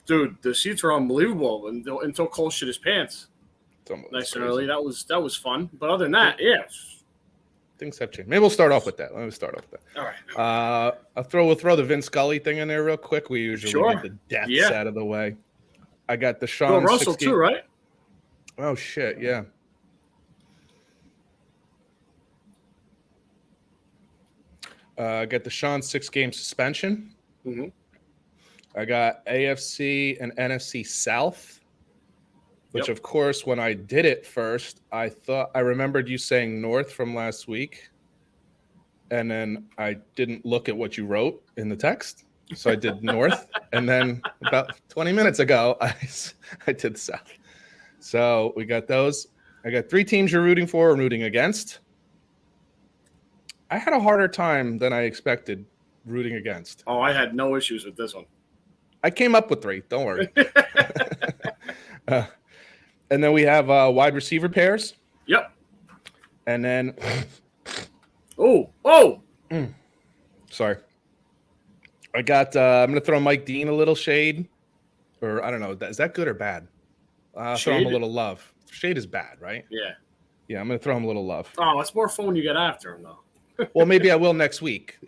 Dude, the seats are unbelievable until Cole shit his pants. Nice and early. That was fun. But other than that, yeah. Things have changed. Maybe we'll start off with that. Let me start off with that. All right. We'll throw the Vin Scully thing in there real quick. We usually get the deaths out of the way. I got the Sean Bill Russell too, right? Oh shit, yeah. I got the Sean 6-game suspension. Mm-hmm. I got AFC and NFC South, which of course, when I did it first, I remembered you saying North from last week, and then I didn't look at what you wrote in the text, so I did North, and then about 20 minutes ago, I did South. So we got those. I got 3 teams you're rooting for or rooting against. I had a harder time than I expected rooting against. Oh, I had no issues with this one. I came up with 3. Don't worry. And then we have wide receiver pairs. Yep. And then. Sorry. I got. I'm going to throw Mike Dean a little shade. Or I don't know. Is that good or bad? Throw him a little love. Shade is bad, right? Yeah. Yeah, I'm going to throw him a little love. Oh, it's more fun when you get after him, though. Well, maybe I will next week.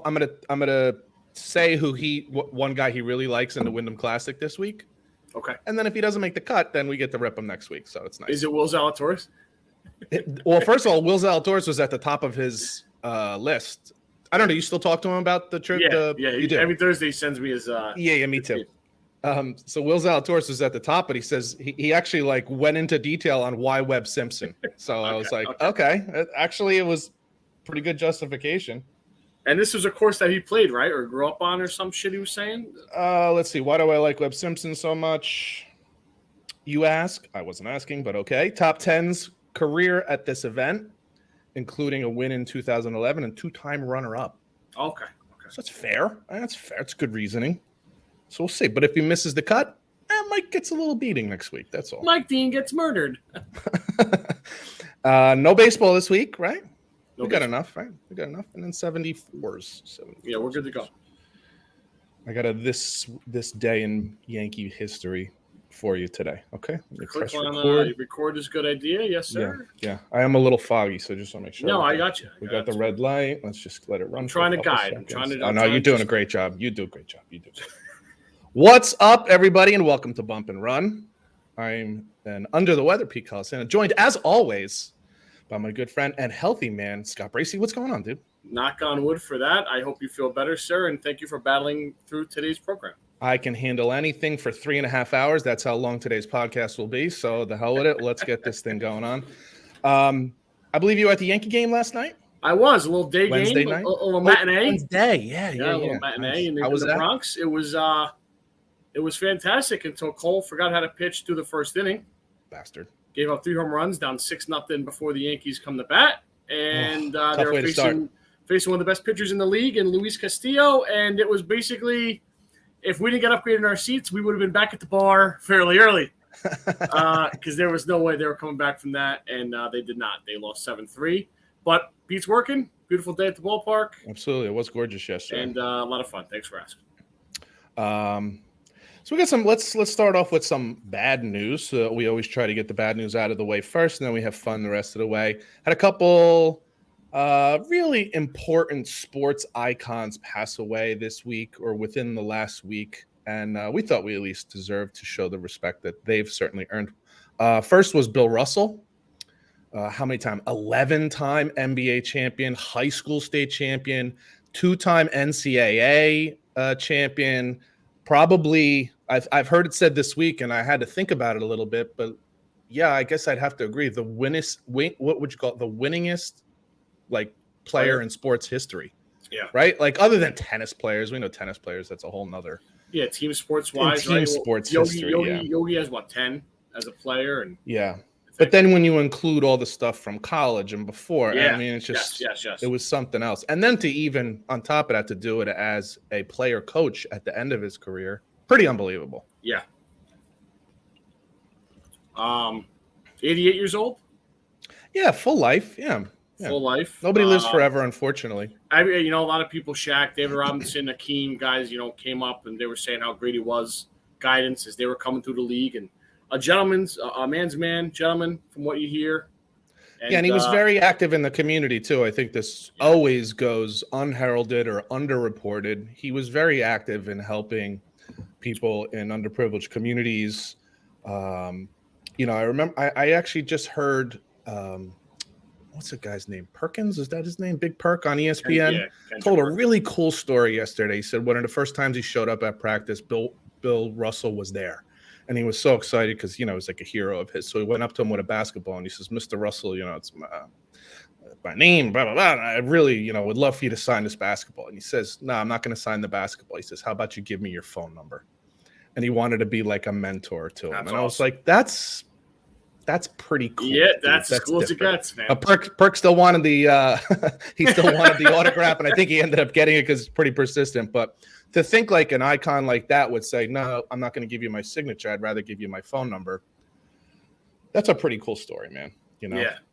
I'm gonna say one guy he really likes in the Wyndham Classic this week. Okay. And then if he doesn't make the cut, then we get to rip him next week. So it's nice. Is it Will Zalatoris? Well, first of all, Will Zalatoris was at the top of his list. I don't know. You still talk to him about the trip? Yeah. You do. Every Thursday he sends me his. Yeah, me too. So Will Zalatoris was at the top, but he says he actually went into detail on why Webb Simpson. So I was like, okay. Actually, it was pretty good justification. And this was a course that he played, right? Or grew up on or some shit he was saying? Let's see. Why do I like Webb Simpson so much? You ask. I wasn't asking, but okay. Top 10's career at this event, including a win in 2011 and 2-time runner-up. Okay. So that's fair. That's fair. It's good reasoning. So we'll see. But if he misses the cut, Mike gets a little beating next week. That's all. Mike Dean gets murdered. No baseball this week, right? No we got enough, right? We got enough. And then 74s. Yeah, we're good to go. I got this day in Yankee history for you today. Okay. Click on record is a good idea. Yes, sir. Yeah. I am a little foggy, so just want to make sure. No, I got you. We got the red light. Let's just let it run. I'm trying to guide. You're doing a great job. You do a great job. You do. What's up, everybody, and welcome to Bump and Run. I'm an under the weather Pete Colasanto, joined as always by my good friend and healthy man, Scott Bracey. What's going on, dude? Knock on wood for that. I hope you feel better, sir, and thank you for battling through today's program. I can handle anything for 3.5 hours. That's how long today's podcast will be, so the hell with it. Let's get this thing going on. I believe you were at the Yankee game last night? I was. A little day Wednesday game. Night? A little matinee. Wednesday, yeah. A little matinee in the Bronx. It was fantastic until Cole forgot how to pitch through the first inning. Bastard. Gave up 3 home runs, down 6-0 before the Yankees come to bat. And they were facing one of the best pitchers in the league in Luis Castillo. And it was basically, if we didn't get upgraded in our seats, we would have been back at the bar fairly early. Because there was no way they were coming back from that. And they did not. They lost 7-3. But Pete's working. Beautiful day at the ballpark. Absolutely. It was gorgeous yesterday. And a lot of fun. Thanks for asking. So we got some. Let's start off with some bad news. We always try to get the bad news out of the way first, and then we have fun the rest of the way. Had a couple really important sports icons pass away this week or within the last week, and we thought we at least deserved to show the respect that they've certainly earned. First was Bill Russell. How many times? 11-time NBA champion, high school state champion, 2-time NCAA champion. Probably, I've heard it said this week, and I had to think about it a little bit, but yeah, I guess I'd have to agree. The what would you call it? The winningest player in sports history. Yeah. Right? Other than tennis players, we know tennis players. That's a whole nother. Yeah, team sports wise. Team sports history. Yogi has 10 as a player, and yeah. But then when you include all the stuff from college and before, I mean, it's just yes. It was something else. And then to even on top of that, to do it as a player coach at the end of his career, pretty unbelievable. Yeah. 88 years old. Yeah, full life. Yeah. Full life. Nobody lives forever, unfortunately. A lot of people, Shaq, David Robinson, Akeem, guys, came up and they were saying how great he was guidance as they were coming through the league, and a man's man, gentleman, from what you hear. And he was very active in the community too. I think this always goes unheralded or underreported. He was very active in helping people in underprivileged communities. I remember I actually just heard what's the guy's name? Perkins? Is that his name? Big Perk on ESPN told a really cool story yesterday. He said one of the first times he showed up at practice, Bill Russell was there. And he was so excited because, it was like a hero of his. So he went up to him with a basketball and he says, Mr. Russell, it's my name, blah, blah, blah. And I really, would love for you to sign this basketball. And he says, no, I'm not going to sign the basketball. He says, how about you give me your phone number? And he wanted to be like a mentor to him. That's and awesome. I was like, that's pretty cool. Yeah, that's as cool as it gets, man. Perk still wanted the he still wanted the autograph, and I think he ended up getting it because it's pretty persistent. But to think like an icon like that would say, no, I'm not going to give you my signature. I'd rather give you my phone number. That's a pretty cool story, man.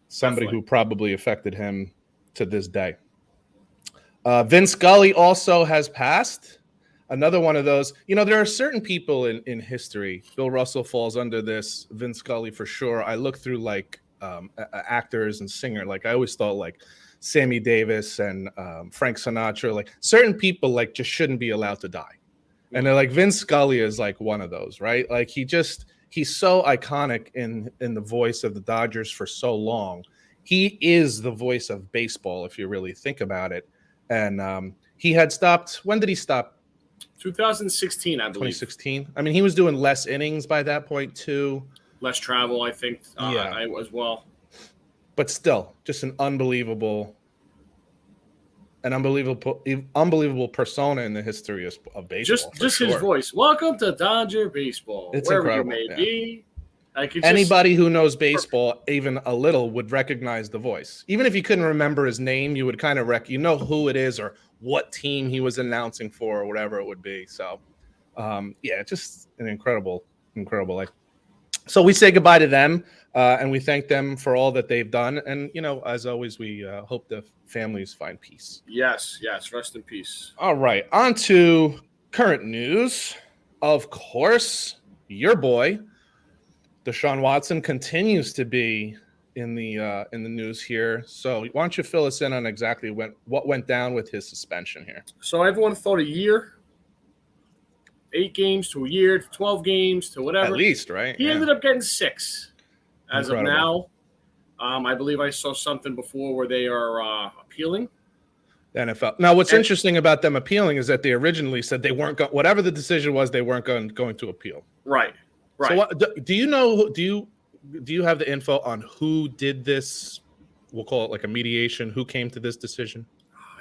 Somebody who probably affected him to this day. Vin Scully also has passed. Another one of those, there are certain people in history. Bill Russell falls under this. Vin Scully for sure. I look through like actors and singer. Like I always thought like Sammy Davis and Frank Sinatra. Like certain people like just shouldn't be allowed to die. And they're like Vin Scully is like one of those, right? Like he's so iconic in the voice of the Dodgers for so long. He is the voice of baseball if you really think about it. And he had stopped. When did he stop? 2016, I believe. 2016. I mean, he was doing less innings by that point too. Less travel, I think. I as well. But still, just an unbelievable persona in the history of baseball. Just his voice. Welcome to Dodger baseball. It's wherever incredible. You may be. Anybody who knows baseball even a little would recognize the voice. Even if you couldn't remember his name, you would kind of who it is or what team he was announcing for or whatever it would be. So, just an incredible life. So we say goodbye to them and we thank them for all that they've done. And, as always, we hope the families find peace. Yes. Rest in peace. All right. On to current news. Of course, your boy, Deshaun Watson, continues to be in the news here. So why don't you fill us in on exactly what went down with his suspension here? So everyone thought a year, 8 games to a year to 12 games to whatever. At least, right? He ended up getting 6 as Incredible. of now. I believe I saw something before where they are appealing. The NFL. Now, what's interesting about them appealing is that they originally said they weren't whatever the decision was, they weren't going to appeal. Right. So do you know? Do you have the info on who did this? We'll call it like a mediation. Who came to this decision?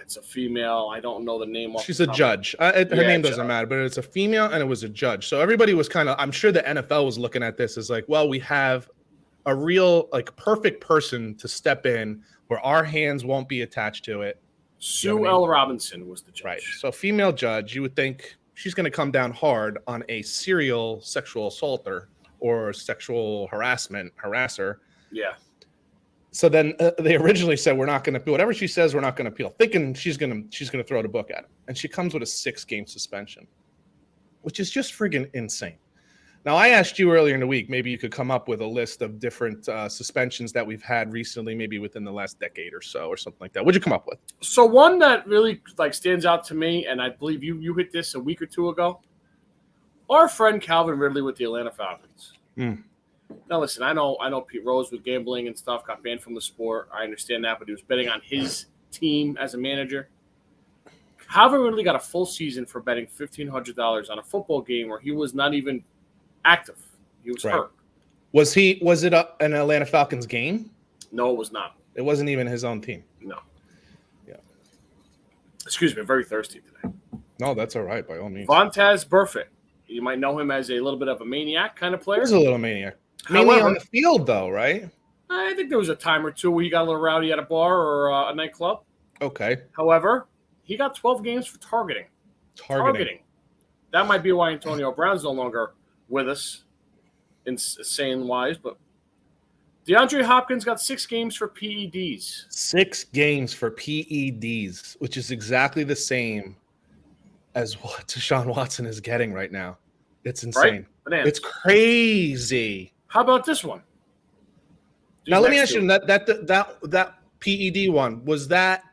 It's a female. I don't know the name. She's a judge. Her name doesn't matter, but it's a female and it was a judge. So everybody was I'm sure the NFL was looking at this as like, well, we have a real perfect person to step in where our hands won't be attached to it. Sue L. Robinson was the judge. Right. So female judge, you would think she's going to come down hard on a serial sexual assaulter or sexual harasser. Yeah. So then they originally said, we're not going to appeal. Whatever she says, we're not going to appeal, thinking she's going to throw the book at it. And she comes with a 6-game suspension, which is just friggin' insane. Now, I asked you earlier in the week, maybe you could come up with a list of different suspensions that we've had recently, maybe within the last decade or so or something like that. What'd you come up with? So one that really stands out to me, and I believe you hit this a week or two ago, our friend Calvin Ridley with the Atlanta Falcons. Now, listen, I know Pete Rose with gambling and stuff got banned from the sport. I understand that, but he was betting on his team as a manager. Calvin Ridley got a full season for betting $1,500 on a football game where he was not even active. He was hurt. Was it an Atlanta Falcons game? No, it was not. It wasn't even his own team. No. Yeah. Excuse me, I'm very thirsty today. No, that's all right, by all means. Vontaze Burfict. You might know him as a little bit of a maniac kind of player. He's a little maniac. Mainly on the field, though, right? I think there was a time or two where he got a little rowdy at a bar or a nightclub. Okay. However, he got 12 games for targeting. That might be why Antonio Brown's no longer with us, insane-wise. But DeAndre Hopkins got 6 games for PEDs. 6 games for PEDs, which is exactly the same as what Deshaun Watson is getting right now. It's insane. Right? It's crazy. How about this one? Now let me ask you that PED one, was that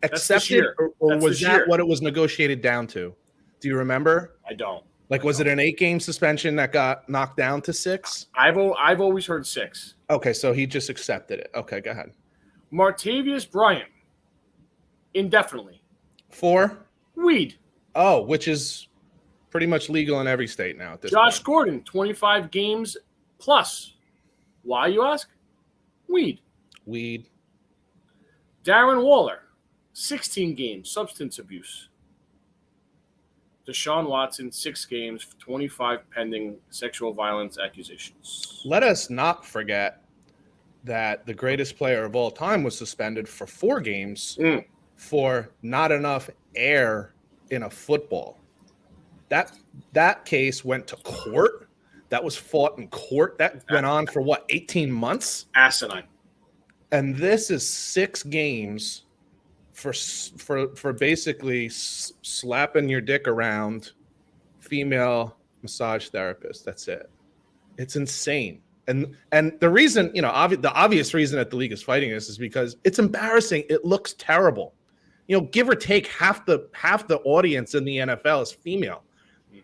accepted or was that what it was negotiated down to? Do you remember? I don't. Like, was it an 8-game suspension that got knocked down to 6? I've always heard 6. Okay, so he just accepted it. Okay, go ahead. Martavius Bryant, indefinitely. For? Weed. Oh, which is pretty much legal in every state now at this Josh point. Gordon, 25 games plus. Why, you ask? Weed. Darren Waller, 16 games, substance abuse. Deshaun Watson, 6 games, 25 pending sexual violence accusations. Let us not forget that the greatest player of all time was suspended for 4 games for not enough air in a football. That case went to court. That was fought in court. That went on for 18 months? Asinine. And this is 6 games for basically slapping your dick around female massage therapist. That's it. It's insane. And the reason, the obvious reason that the league is fighting this is because it's embarrassing. It looks terrible. Give or take half the audience in the NFL is female.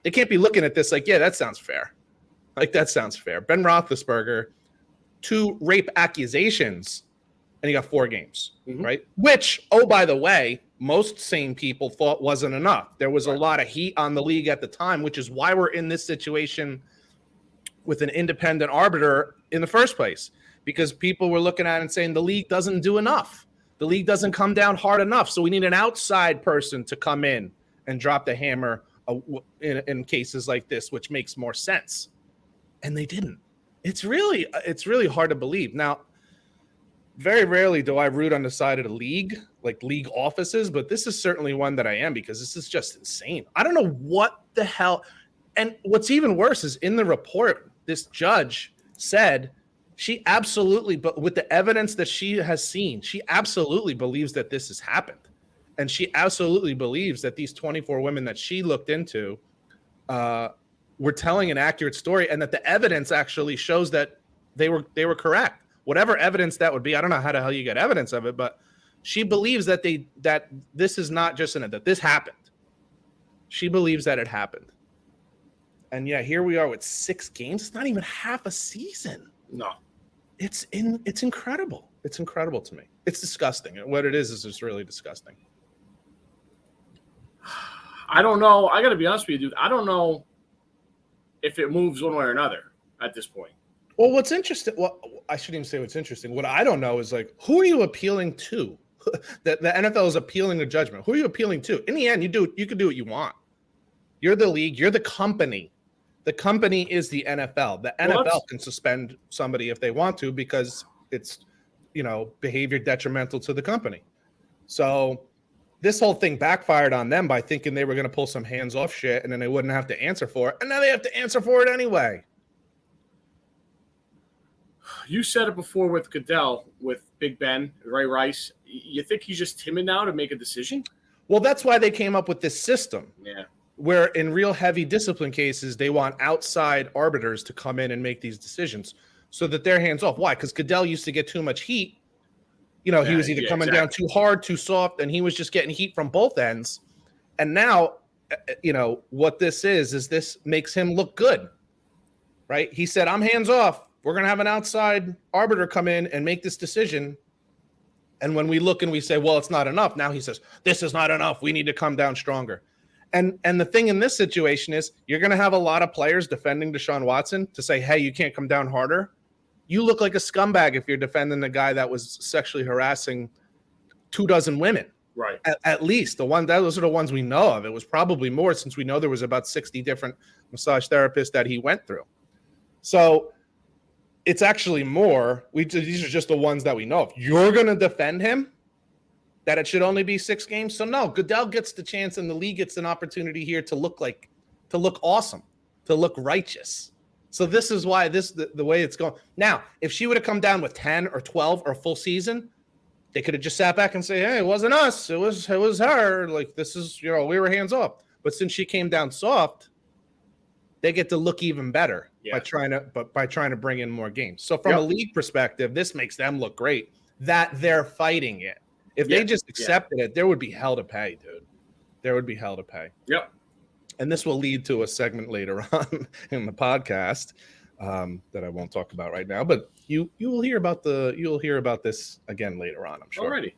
They can't be looking at this like, yeah, that sounds fair. Like, that sounds fair. Ben Roethlisberger, 2 rape accusations, and he got 4 games, right? Which, oh, by the way, most sane people thought wasn't enough. There was a lot of heat on the league at the time, which is why we're in this situation with an independent arbiter in the first place, because people were looking at it and saying the league doesn't do enough. The league doesn't come down hard enough. So we need an outside person to come in and drop the hammer in cases like this, which makes more sense. And they didn't. It's really hard to believe. Now, very rarely do I root on the side of the league, like league offices, but this is certainly one that I am, because this is just insane. I don't know what the hell. And what's even worse is in the report, this judge said she absolutely, but with the evidence that she has seen, she absolutely believes that this has happened. And she absolutely believes that these 24 women that she looked into were telling an accurate story, and that the evidence actually shows that they were correct. Whatever evidence that would be, I don't know how the hell you get evidence of it, but she believes that this is not just that this happened. She believes that it happened. And yeah, here we are with 6 games. It's not even half a season. No. It's incredible. It's incredible to me. It's disgusting. And what it is just really disgusting. I don't know. I got to be honest with you, dude. I don't know if it moves one way or another at this point. Well, what's interesting, I shouldn't even say what's interesting. What I don't know is, like, who are you appealing to? The NFL is appealing a judgment. Who are you appealing to? In the end, you can do what you want. You're the league. You're the company. The company is the NFL. The NFL can suspend somebody if they want to, because it's, behavior detrimental to the company. So this whole thing backfired on them by thinking they were going to pull some hands-off shit and then they wouldn't have to answer for it. And now they have to answer for it anyway. You said it before with Goodell, with Big Ben, Ray Rice. You think he's just timid now to make a decision? Well, that's why they came up with this system. Yeah. Where in real heavy discipline cases, they want outside arbiters to come in and make these decisions so that they're hands off. Why? Because Goodell used to get too much heat. He was either coming down too hard, too soft, and he was just getting heat from both ends. And now, what this is this makes him look good, right? He said, I'm hands off. We're going to have an outside arbiter come in and make this decision. And when we look and we say, well, it's not enough. Now he says, this is not enough. We need to come down stronger. And the thing in this situation is you're going to have a lot of players defending Deshaun Watson to say, hey, you can't come down harder. You look like a scumbag if you're defending the guy that was sexually harassing 24 women. Right. At least those are the ones we know of. It was probably more, since we know there was about 60 different massage therapists that he went through. So it's actually more. These are just the ones that we know of. You're going to defend him? That it should only be 6 games? So no, Goodell gets the chance and the league gets an opportunity here to look awesome, to look righteous. So this is why the way it's going. Now, if she would have come down with 10 or 12 or a full season, they could have just sat back and say, hey, it wasn't us. It was her. Like, this is, we were hands off. But since she came down soft, they get to look even better by trying to bring in more games. So from a league perspective, this makes them look great that they're fighting it. If they just accepted it, there would be hell to pay, dude. There would be hell to pay. Yep. And this will lead to a segment later on in the podcast that I won't talk about right now, but you will hear about this again later on, I'm sure. Already.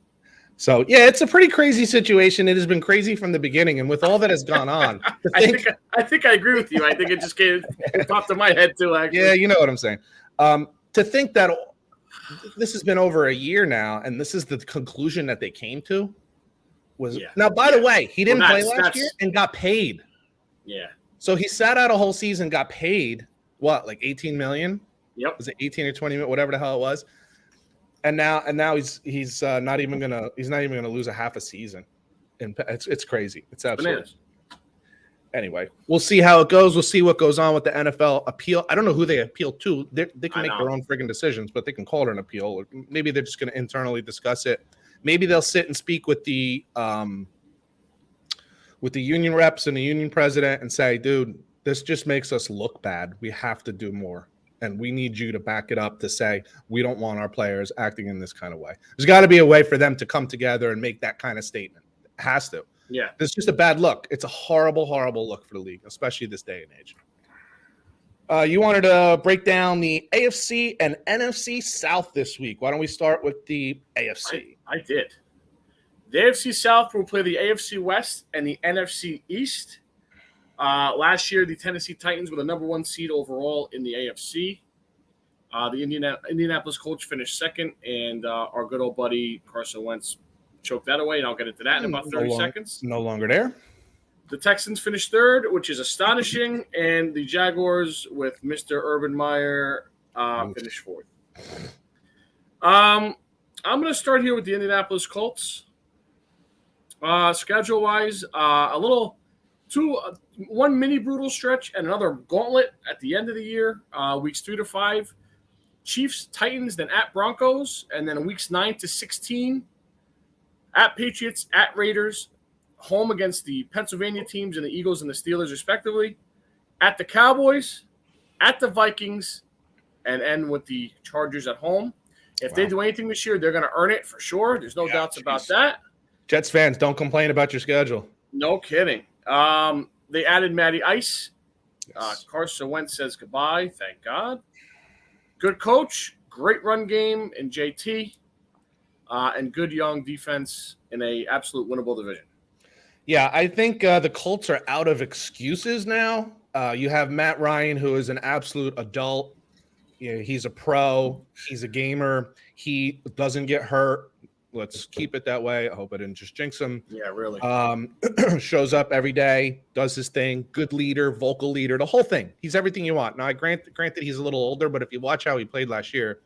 So yeah, it's a pretty crazy situation. It has been crazy from the beginning, and with all that has gone on, I think I agree with you. I think it just popped in my head too. Actually, yeah, you know what I'm saying. To think that this has been over a year now, and this is the conclusion that they came to was now. By the way, he didn't play last year and got paid. Yeah. So he sat out a whole season, got paid what, like 18 million? Yep. Was it 18 or 20 million, whatever the hell it was? And now he's not even gonna lose a half a season, and it's crazy. It's absolutely bananas. Anyway, we'll see how it goes. We'll see what goes on with the NFL appeal. I don't know who they appeal to. They can make their own friggin' decisions, but they can call it an appeal. Or maybe they're just going to internally discuss it. Maybe they'll sit and speak with the union reps and the union president and say, dude, this just makes us look bad. We have to do more. And we need you to back it up to say, we don't want our players acting in this kind of way. There's got to be a way for them to come together and make that kind of statement. It has to. Yeah. It's just a bad look. It's a horrible, horrible look for the league, especially this day and age. You wanted to break down the AFC and NFC South this week. Why don't we start with the AFC? I did. The AFC South will play the AFC West and the NFC East. Last year, the Tennessee Titans were the number 1 seed overall in the AFC. The Indianapolis Colts finished second, and our good old buddy Carson Wentz choked that away, and I'll get into that in about 30 seconds. No longer there. The Texans finished third, which is astonishing, and the Jaguars with Mr. Urban Meyer finished fourth. I'm going to start here with the Indianapolis Colts. Schedule-wise, one mini brutal stretch and another gauntlet at the end of the year, weeks 3 to 5. Chiefs, Titans, then at Broncos, and then weeks 9 to 16, at Patriots, at Raiders, home against the Pennsylvania teams and the Eagles and the Steelers, respectively, at the Cowboys, at the Vikings, and end with the Chargers at home. If they do anything this year, they're going to earn it for sure. There's no doubts about that. Jets fans, don't complain about your schedule. No kidding. They added Matty Ice. Carson Wentz says goodbye. Thank God. Good coach, great run game in JT, and good young defense in a absolute winnable division. Yeah, I think the Colts are out of excuses now. You have Matt Ryan, who is an absolute adult. He's a pro. He's a gamer. He doesn't get hurt. Let's keep it that way. I hope I didn't just jinx him. Yeah, really. Shows up every day, does his thing. Good leader, vocal leader, the whole thing. He's everything you want. Now, granted he's a little older, but if you watch how he played last year,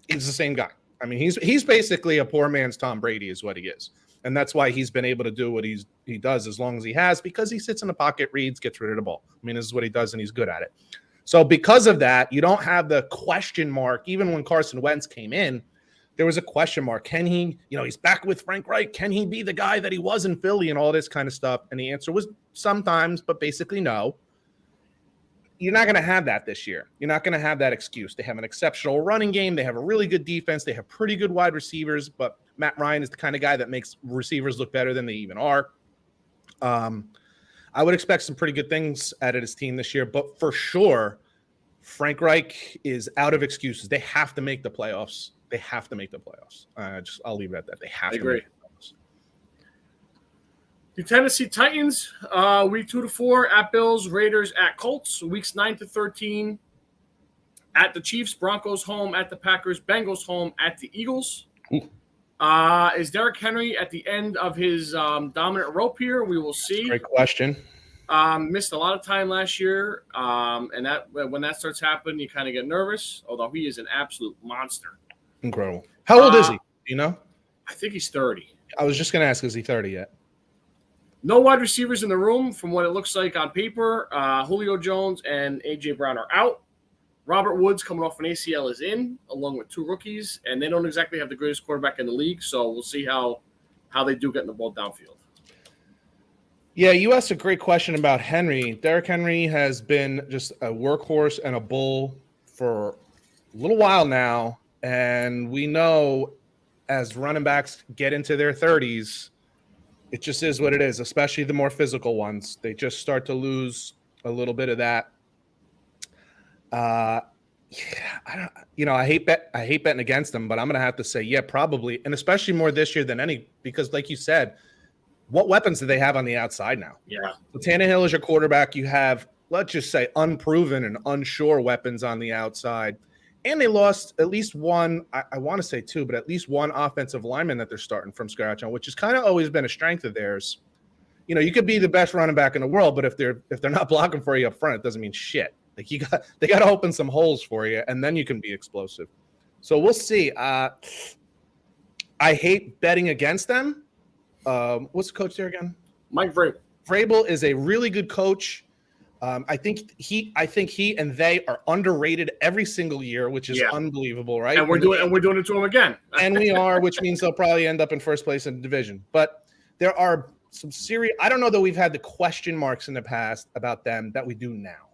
he's the same guy. I mean, he's basically a poor man's Tom Brady is what he is. And that's why he's been able to do what he does as long as he has, because he sits in the pocket, reads, gets rid of the ball. I mean, this is what he does, and he's good at it. So because of that, you don't have the question mark. Even when Carson Wentz came in, there was a question mark. Can he, he's back with Frank Reich. Can he be the guy that he was in Philly and all this kind of stuff? And the answer was sometimes, but basically no. You're not going to have that this year. You're not going to have that excuse. They have an exceptional running game. They have a really good defense. They have pretty good wide receivers, but Matt Ryan is the kind of guy that makes receivers look better than they even are. I would expect some pretty good things out of his team this year, but for sure, Frank Reich is out of excuses. They have to make the playoffs. They have to make the playoffs. I'll leave it at that. They have to make the playoffs. The Tennessee Titans, week 2 to 4, at Bills, Raiders, at Colts, weeks 9 to 13, at the Chiefs, Broncos home, at the Packers, Bengals home, at the Eagles. Is Derrick Henry at the end of his dominant rope here? We will see. Great question. Missed a lot of time last year, and that when that starts happening, you kind of get nervous, although he is an absolute monster. Incredible. How old is he? Do you know? I think he's 30. I was just going to ask, is he 30 yet? No wide receivers in the room from what it looks like on paper. Julio Jones and A.J. Brown are out. Robert Woods, coming off an ACL, is in, along with 2 rookies, and they don't exactly have the greatest quarterback in the league, so we'll see how they do getting the ball downfield. Yeah, you asked a great question about Henry. Derrick Henry has been just a workhorse and a bull for a little while now. And we know as running backs get into their 30s, it just is what it is, especially the more physical ones. They just start to lose a little bit of that. I hate betting against them, but I'm going to have to say, yeah, probably. And especially more this year than any, because like you said, what weapons do they have on the outside now? Yeah. So Tannehill is your quarterback. You have, let's just say, unproven and unsure weapons on the outside. And they lost at least one, I want to say two, but at least one offensive lineman that they're starting from scratch on, which has kind of always been a strength of theirs. You could be the best running back in the world, but if they're not blocking for you up front, it doesn't mean shit. Like they got to open some holes for you, and then you can be explosive. So we'll see. I hate betting against them. What's the coach there again? Mike Vrabel. Vrabel is a really good coach. I think he and they are underrated every single year, which is unbelievable, right? And we're doing it to them again. And we are, which means they'll probably end up in first place in the division. But there are some serious. I don't know that we've had the question marks in the past about them that we do now.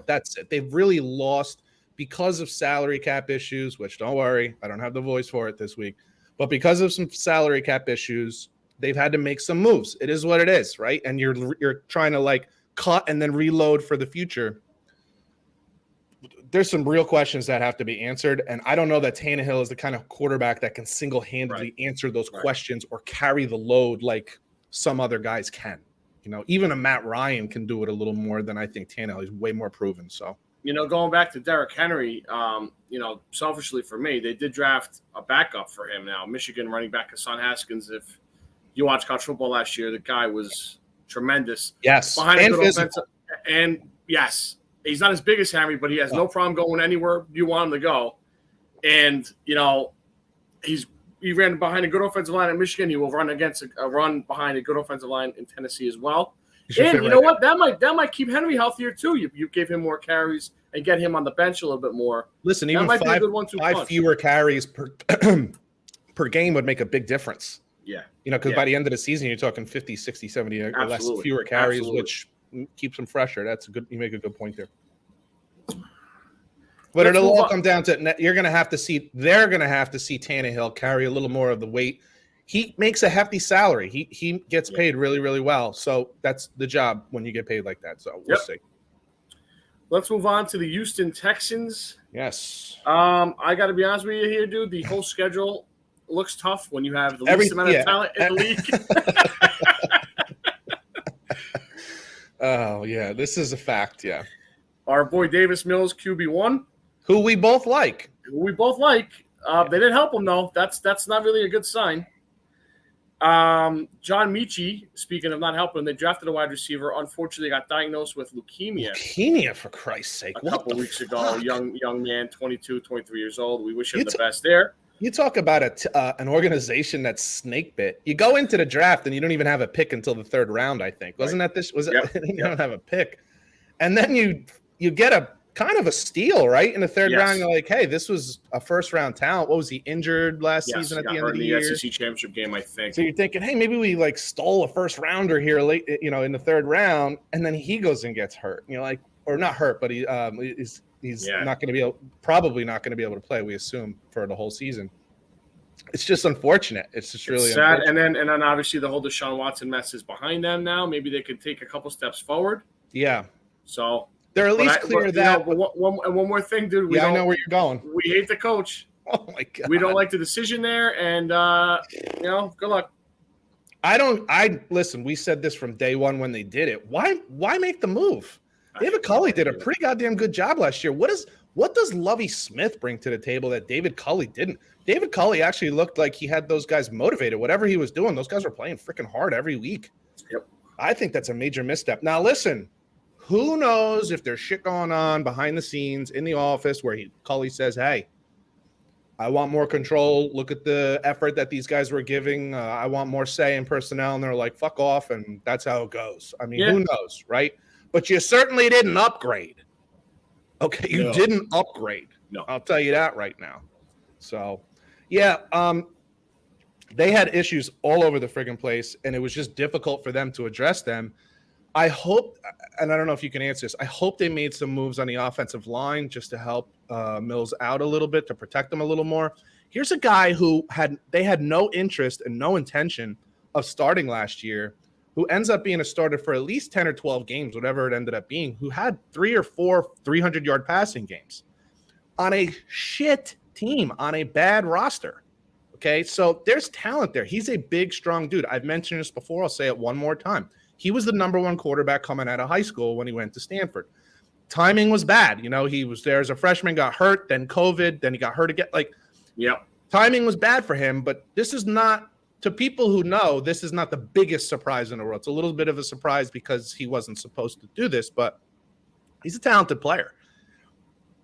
That's it. They've really lost because of salary cap issues. Which don't worry, I don't have the voice for it this week. But because of some salary cap issues, they've had to make some moves. It is what it is, right? And you're trying to like cut and then reload for the future. There's some real questions that have to be answered, and I don't know that Tannehill is the kind of quarterback that can single-handedly answer those questions or carry the load like some other guys can. Even a Matt Ryan can do it a little more than I think Tannehill. He's way more proven. So, going back to Derrick Henry, selfishly for me, they did draft a backup for him. Now, Michigan running back Hassan Haskins, if you watched college football last year, the guy was tremendous. Yes. Behind a good offensive. And yes, he's not as big as Henry, but he has no problem going anywhere you want him to go. And, he ran behind a good offensive line at Michigan. He will run against a run behind a good offensive line in Tennessee as well. And you know what? That might keep Henry healthier too. You give him more carries and get him on the bench a little bit more. Listen, even five fewer carries per game would make a big difference. Yeah. Because by the end of the season, you're talking 50, 60, 70 or less fewer carries, which keeps them fresher. You make a good point there. But it'll all come down to they're going to have to see Tannehill carry a little more of the weight. He makes a hefty salary. He gets paid really, really well. So that's the job when you get paid like that. So we'll see. Let's move on to the Houston Texans. Yes. I got to be honest with you here, dude. The whole schedule looks tough when you have the least amount of talent in the league. Oh, yeah. This is a fact, yeah. Our boy Davis Mills, QB1. Who we both like. They didn't help him, though. That's not really a good sign. John Mechie, speaking of not helping, they drafted a wide receiver. Unfortunately, got diagnosed with leukemia. Leukemia, for Christ's sake. A couple weeks ago. Young man, 22, 23 years old. We wish him the best there. You talk about an organization that's snake bit. You go into the draft and you don't even have a pick until the third round, I think. Wasn't that this? You don't have a pick. And then you get a kind of a steal, right? In the third round, you're like, hey, this was a first-round talent. What was he, injured last season at the end of the year? SEC championship game, I think. So you're thinking, hey, maybe we stole a first-rounder here late, in the third round, and then he goes and gets hurt. And you're like, or not hurt, but he's not going to probably not going to be able to play, we assume, for the whole season. It's just unfortunate. It's just really sad. And then obviously the whole Deshaun Watson mess is behind them now. Maybe they could take a couple steps forward. Yeah. So they're at least clear that. One more thing, dude. I know where you're going. We hate the coach. Oh my God. We don't like the decision there, and good luck. Listen. We said this from day one when they did it. Why make the move? David Culley did a pretty goddamn good job last year. What does Lovie Smith bring to the table that David Culley didn't? David Culley actually looked like he had those guys motivated. Whatever he was doing, those guys were playing freaking hard every week. Yep. I think that's a major misstep. Now, listen, who knows if there's shit going on behind the scenes in the office where Culley says, hey, I want more control. Look at the effort that these guys were giving. I want more say in personnel. And they're like, fuck off. And that's how it goes. I mean, who knows, right? But you certainly didn't upgrade. Okay, you didn't upgrade. No. I'll tell you that right now. So, they had issues all over the friggin' place, and it was just difficult for them to address them. I hope, and I don't know if you can answer this, I hope they made some moves on the offensive line just to help Mills out a little bit, to protect him a little more. Here's a guy who they had no interest and no intention of starting last year, who ends up being a starter for at least 10 or 12 games, whatever it ended up being, who had 3 or 4 300-yard passing games on a shit team, on a bad roster. Okay, so there's talent there. He's a big, strong dude. I've mentioned this before. I'll say it one more time. He was the number 1 quarterback coming out of high school when he went to Stanford. Timing was bad. You know, he was there as a freshman, got hurt, then COVID, then he got hurt again. Timing was bad for him, but this is not, to people who know, this is not the biggest surprise in the world. It's a little bit of a surprise because he wasn't supposed to do this, but he's a talented player.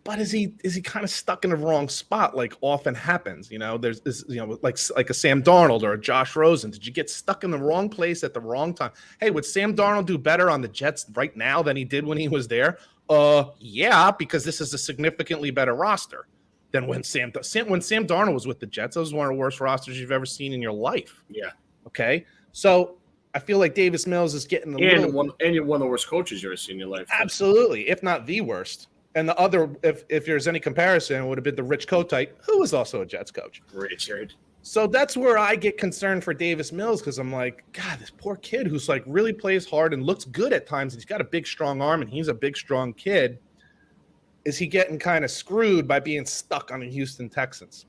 But is he kind of stuck in the wrong spot, like often happens? You know, there's this, you know, like a Sam Darnold or a Josh Rosen. Did you get stuck in the wrong place at the wrong time? Hey, would Sam Darnold do better on the Jets right now than he did when he was there? Yeah, because this is a significantly better roster than when Sam Darnold was with the Jets. That was one of the worst rosters you've ever seen in your life. Yeah. Okay. So I feel like Davis Mills is getting you're one of the worst coaches you've ever seen in your life. Absolutely, if not the worst. And the other, if there's any comparison, it would have been the Rich Kotite, who was also a Jets coach. Richard. So that's where I get concerned for Davis Mills, because I'm like, God, this poor kid who's like really plays hard and looks good at times. And he's got a big, strong arm, and he's a big, strong kid. Is he getting kind of screwed by being stuck on the Houston Texans?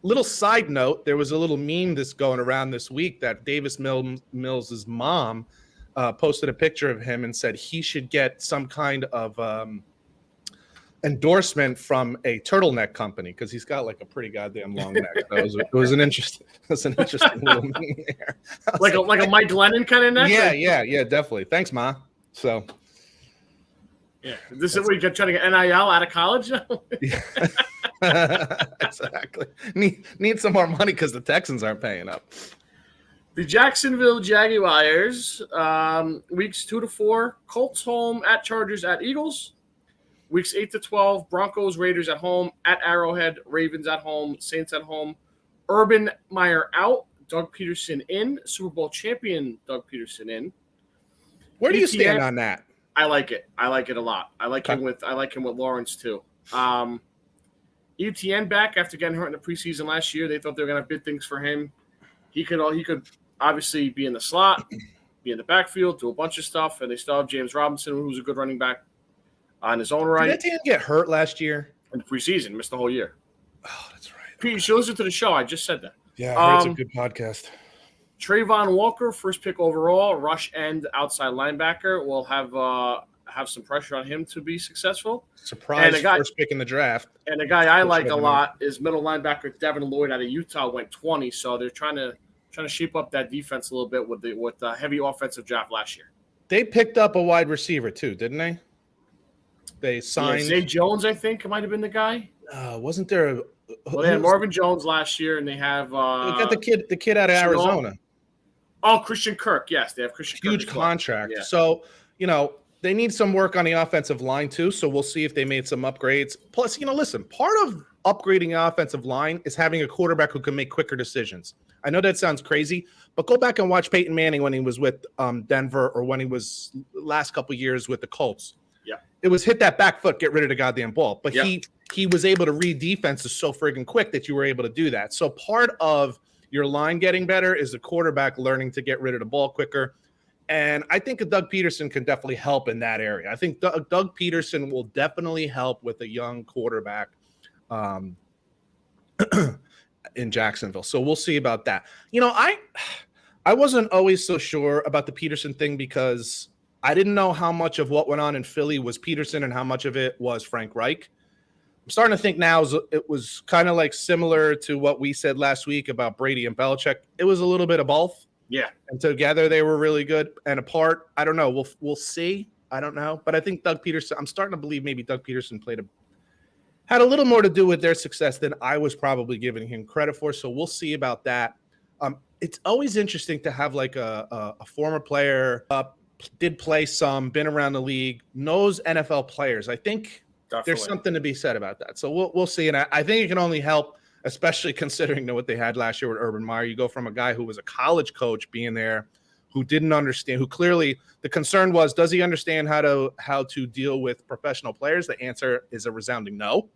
Little side note, there was a little meme that's going around this week that Davis Mills' mom posted a picture of him and said he should get some kind of endorsement from a turtleneck company, because he's got like a pretty goddamn long neck. It was an interesting little meme there. Like a Mike Lennon kind of neck? Yeah, definitely. Thanks, Ma. So yeah, this is where you're trying to get NIL out of college. Exactly. Need some more money because the Texans aren't paying up. The Jacksonville Jaguars, weeks 2 to 4, Colts home, at Chargers, at Eagles. Weeks 8 to 12, Broncos, Raiders at home, at Arrowhead, Ravens at home, Saints at home. Urban Meyer out, Doug Peterson in, Super Bowl champion Doug Peterson in. Where do you stand on that? I like it. I like it a lot. I like him with Lawrence too. ETN back after getting hurt in the preseason last year. They thought they were going to have big things for him. He could obviously be in the slot, be in the backfield, do a bunch of stuff, and they still have James Robinson, who's a good running back on his own right. Did ETN get hurt last year? In the preseason, missed the whole year. Oh, that's right. Pete, you should listen to the show. I just said that. Yeah, it's a good podcast. Trayvon Walker, first pick overall, rush end outside linebacker. Will have some pressure on him to be successful. Surprise, first pick in the draft. And a guy I like a lot is middle linebacker Devin Lloyd out of Utah, went 20. So they're trying to shape up that defense a little bit with the heavy offensive draft last year. They picked up a wide receiver too, didn't they? They signed Zay Jones, I think, might have been the guy. Wasn't there? They had Marvin Jones last year, and they have they got the kid out of Arizona. Oh, Christian Kirk. Yes, they have Christian Kirk. Huge contract. Yeah. So, they need some work on the offensive line too. So we'll see if they made some upgrades. Plus, listen, part of upgrading the offensive line is having a quarterback who can make quicker decisions. I know that sounds crazy, but go back and watch Peyton Manning when he was with Denver, or when he was last couple of years with the Colts. Yeah. It was hit that back foot, get rid of the goddamn ball. But he was able to read defenses so friggin' quick that you were able to do that. So part of your line getting better is the quarterback learning to get rid of the ball quicker. And I think Doug Peterson can definitely help in that area. I think Doug Peterson will definitely help with a young quarterback in Jacksonville. So we'll see about that. I wasn't always so sure about the Peterson thing, because I didn't know how much of what went on in Philly was Peterson and how much of it was Frank Reich. I'm starting to think now it was kind of like similar to what we said last week about Brady and Belichick. It was a little bit of both. Yeah. And together they were really good, and apart, I don't know. We'll see. I don't know. But I think Doug Peterson, I'm starting to believe maybe Doug Peterson had a little more to do with their success than I was probably giving him credit for. So we'll see about that. It's always interesting to have like a former player, did play some, been around the league, knows NFL players. I think there's something to be said about that. So we'll see. And I think it can only help, especially considering what they had last year with Urban Meyer. You go from a guy who was a college coach being there who didn't understand, who clearly the concern was, does he understand how to deal with professional players? The answer is a resounding no.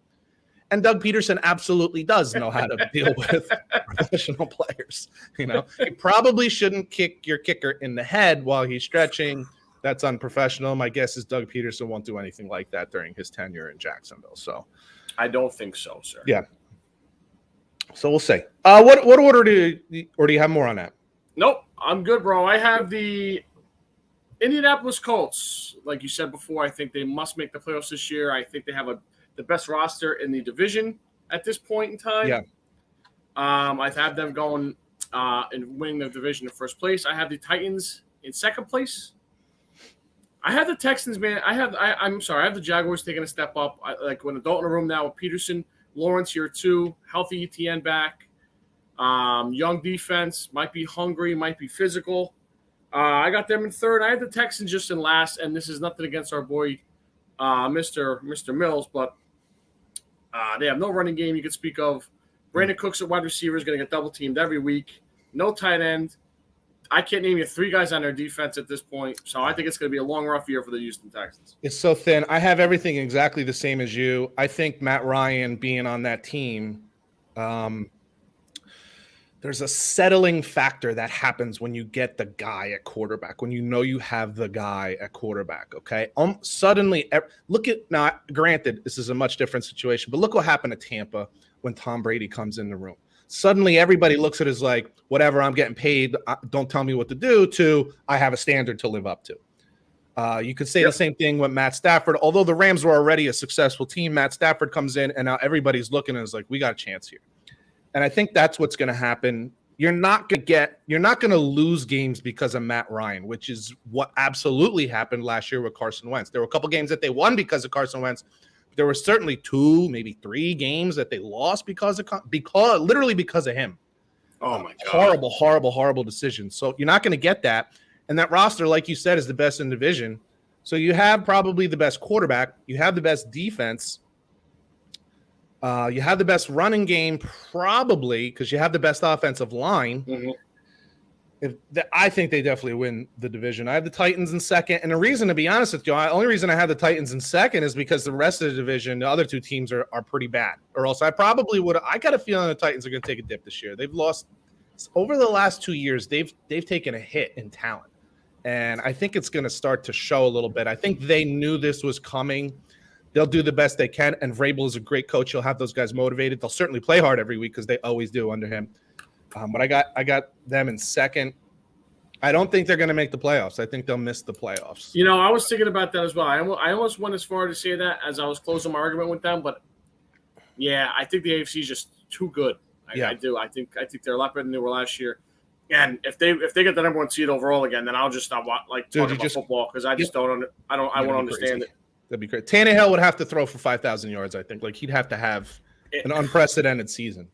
And Doug Peterson absolutely does know how to deal with professional players. You know, he probably shouldn't kick your kicker in the head while he's stretching. That's unprofessional. My guess is Doug Peterson won't do anything like that during his tenure in Jacksonville. So I don't think so, sir. Yeah. So we'll see. What order do you have more on that? Nope, I'm good, bro. I have the Indianapolis Colts. Like you said before, I think they must make the playoffs this year. I think they have the best roster in the division at this point in time. Yeah. I've had them going and winning the division in first place. I have the Titans in second place. I have the Texans, man. I'm sorry. I have the Jaguars taking a step up. Like when adult in a room now with Peterson, Lawrence year 2, healthy ETN back, young defense, might be hungry, might be physical. I got them in third. I had the Texans just in last, and this is nothing against our boy, Mr. Mills, but they have no running game you could speak of. Brandon Cooks at wide receiver is going to get double teamed every week. No tight end. I can't name you 3 guys on their defense at this point, so I think it's going to be a long, rough year for the Houston Texans. It's so thin. I have everything exactly the same as you. I think Matt Ryan being on that team, there's a settling factor that happens when you get the guy at quarterback, when you know you have the guy at quarterback, okay? Suddenly, look at – now, granted, this is a much different situation, but look what happened to Tampa when Tom Brady comes in the room. Suddenly, everybody looks at it as like, whatever, I'm getting paid, don't tell me what to do, to I have a standard to live up to. You could say the same thing with Matt Stafford. Although the Rams were already a successful team, Matt Stafford comes in, and now everybody's looking and is like, we got a chance here. And I think that's what's going to happen. You're not going to lose games because of Matt Ryan, which is what absolutely happened last year with Carson Wentz. There were a couple games that they won because of Carson Wentz. There were certainly 2, maybe 3 games that they lost because of him. Oh my God! Horrible decision. So you're not going to get that. And that roster, like you said, is the best in the division. So you have probably the best quarterback. You have the best defense. You have the best running game, probably, because you have the best offensive line. Mm-hmm. I think they definitely win the division. I have the Titans in second. And the reason, to be honest with you, the only reason I have the Titans in second is because the rest of the division, the other 2 teams are pretty bad. Or else I probably would – I got a feeling the Titans are going to take a dip this year. They've lost – over the last 2 years, they've taken a hit in talent. And I think it's going to start to show a little bit. I think they knew this was coming. They'll do the best they can. And Vrabel is a great coach. He'll have those guys motivated. They'll certainly play hard every week because they always do under him. But I got them in second. I don't think they're going to make the playoffs. I think they'll miss the playoffs. You know, I was thinking about that as well. I almost went as far to say that as I was closing my argument with them. But, yeah, I think the AFC is just too good. I do. I think they're a lot better than they were last year. And if they get the number 1 seed overall again, then I'll just stop talking about football because I just don't – I won't understand it. That'd be great. Tannehill would have to throw for 5,000 yards, I think. Like, he'd have to have an unprecedented season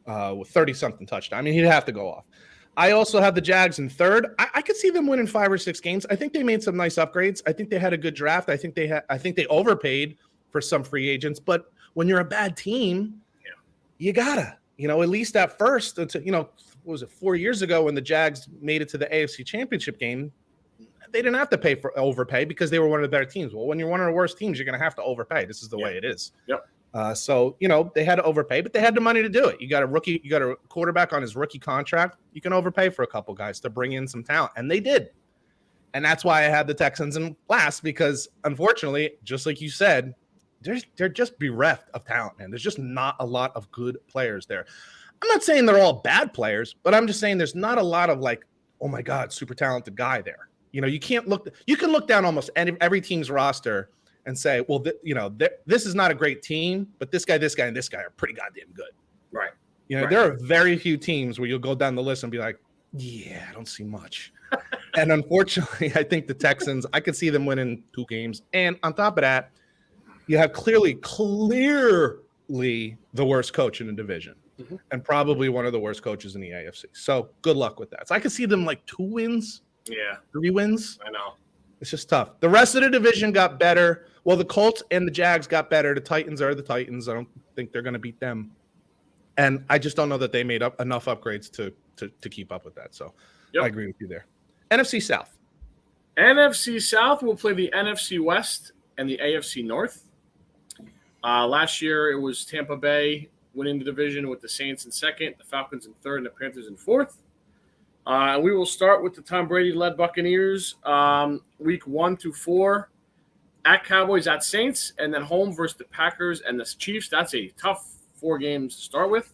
with 30-something touchdowns. I mean, he'd have to go off. I also have the Jags in third. I could see them winning 5 or 6 games. I think they made some nice upgrades. I think they had a good draft. I think they overpaid for some free agents. But when you're a bad team, you gotta, at least at first, what was it, 4 years ago when the Jags made it to the AFC Championship game, they didn't have to overpay because they were one of the better teams. Well, when you're one of the worst teams, you're going to have to overpay. This is the way it is. Yep. So, they had to overpay, but they had the money to do it. You got a quarterback on his rookie contract. You can overpay for a couple guys to bring in some talent. And they did. And that's why I had the Texans in last, because unfortunately, just like you said, they're just bereft of talent, man. There's just not a lot of good players there. I'm not saying they're all bad players, but I'm just saying there's not a lot of like, oh my God, super talented guy there. You can look down almost every team's roster and say, well, this is not a great team, but this guy, and this guy are pretty goddamn good. Right. There are very few teams where you'll go down the list and be like, yeah, I don't see much. And unfortunately, I think the Texans, I could see them winning 2 games. And on top of that, you have clearly the worst coach in the division, and probably one of the worst coaches in the AFC. So good luck with that. So I could see them like 2 wins. Yeah. 3 wins. I know. It's just tough. The rest of the division got better. Well, the Colts and the Jags got better. The Titans are the Titans. I don't think they're going to beat them. And I just don't know that they made up enough upgrades to keep up with that. So I agree with you there. NFC South. NFC South will play the NFC West and the AFC North. Last year, it was Tampa Bay winning the division with the Saints in second, the Falcons in third, and the Panthers in fourth. We will start with the Tom Brady-led Buccaneers, week 1 through 4, at Cowboys, at Saints, and then home versus the Packers and the Chiefs. That's a tough 4 games to start with.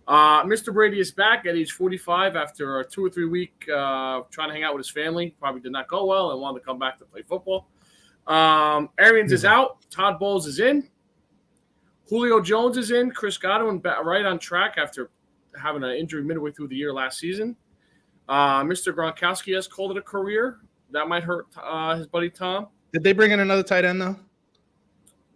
Mr. Brady is back at age 45 after a 2 or 3 week trying to hang out with his family. Probably did not go well and wanted to come back to play football. Arians is out. Todd Bowles is in. Julio Jones is in. Chris Godwin right on track after having an injury midway through the year last season. Mr. Gronkowski has called it a career. That might hurt his buddy Tom. Did they bring in another tight end, though?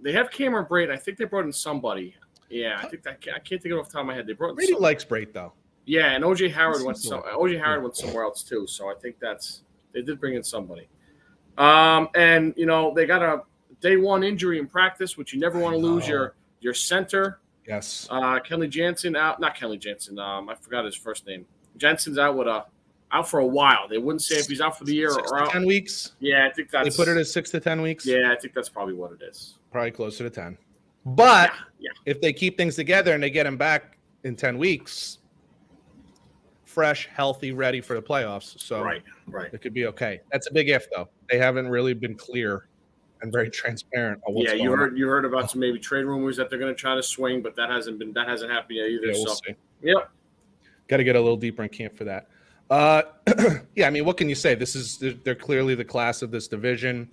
They have Cameron Brate. I think they brought in somebody. Yeah, I think I can't think of it off the top of my head. They brought in Brady likes Brate, though. Yeah, and OJ Howard went somewhere else too. So I think they did bring in somebody. And they got a day 1 injury in practice, which you never want to lose your center. Yes. Kelly Jansen out. Not Kelly Jansen. I forgot his first name. Jensen's out for a while. They wouldn't say if he's out for the year or out. 10 weeks. Yeah, I think they put it as 6 to 10 weeks. Yeah, I think that's probably what it is. Probably closer to 10. But if they keep things together and they get him back in 10 weeks, fresh, healthy, ready for the playoffs. So right. It could be okay. That's a big if, though. They haven't really been clear and very transparent on what's going on. You heard about some maybe trade rumors that they're going to try to swing, but that hasn't happened yet either. Yeah, we'll see. Yep. Got to get a little deeper in camp for that. I mean, what can you say? They're clearly the class of this division.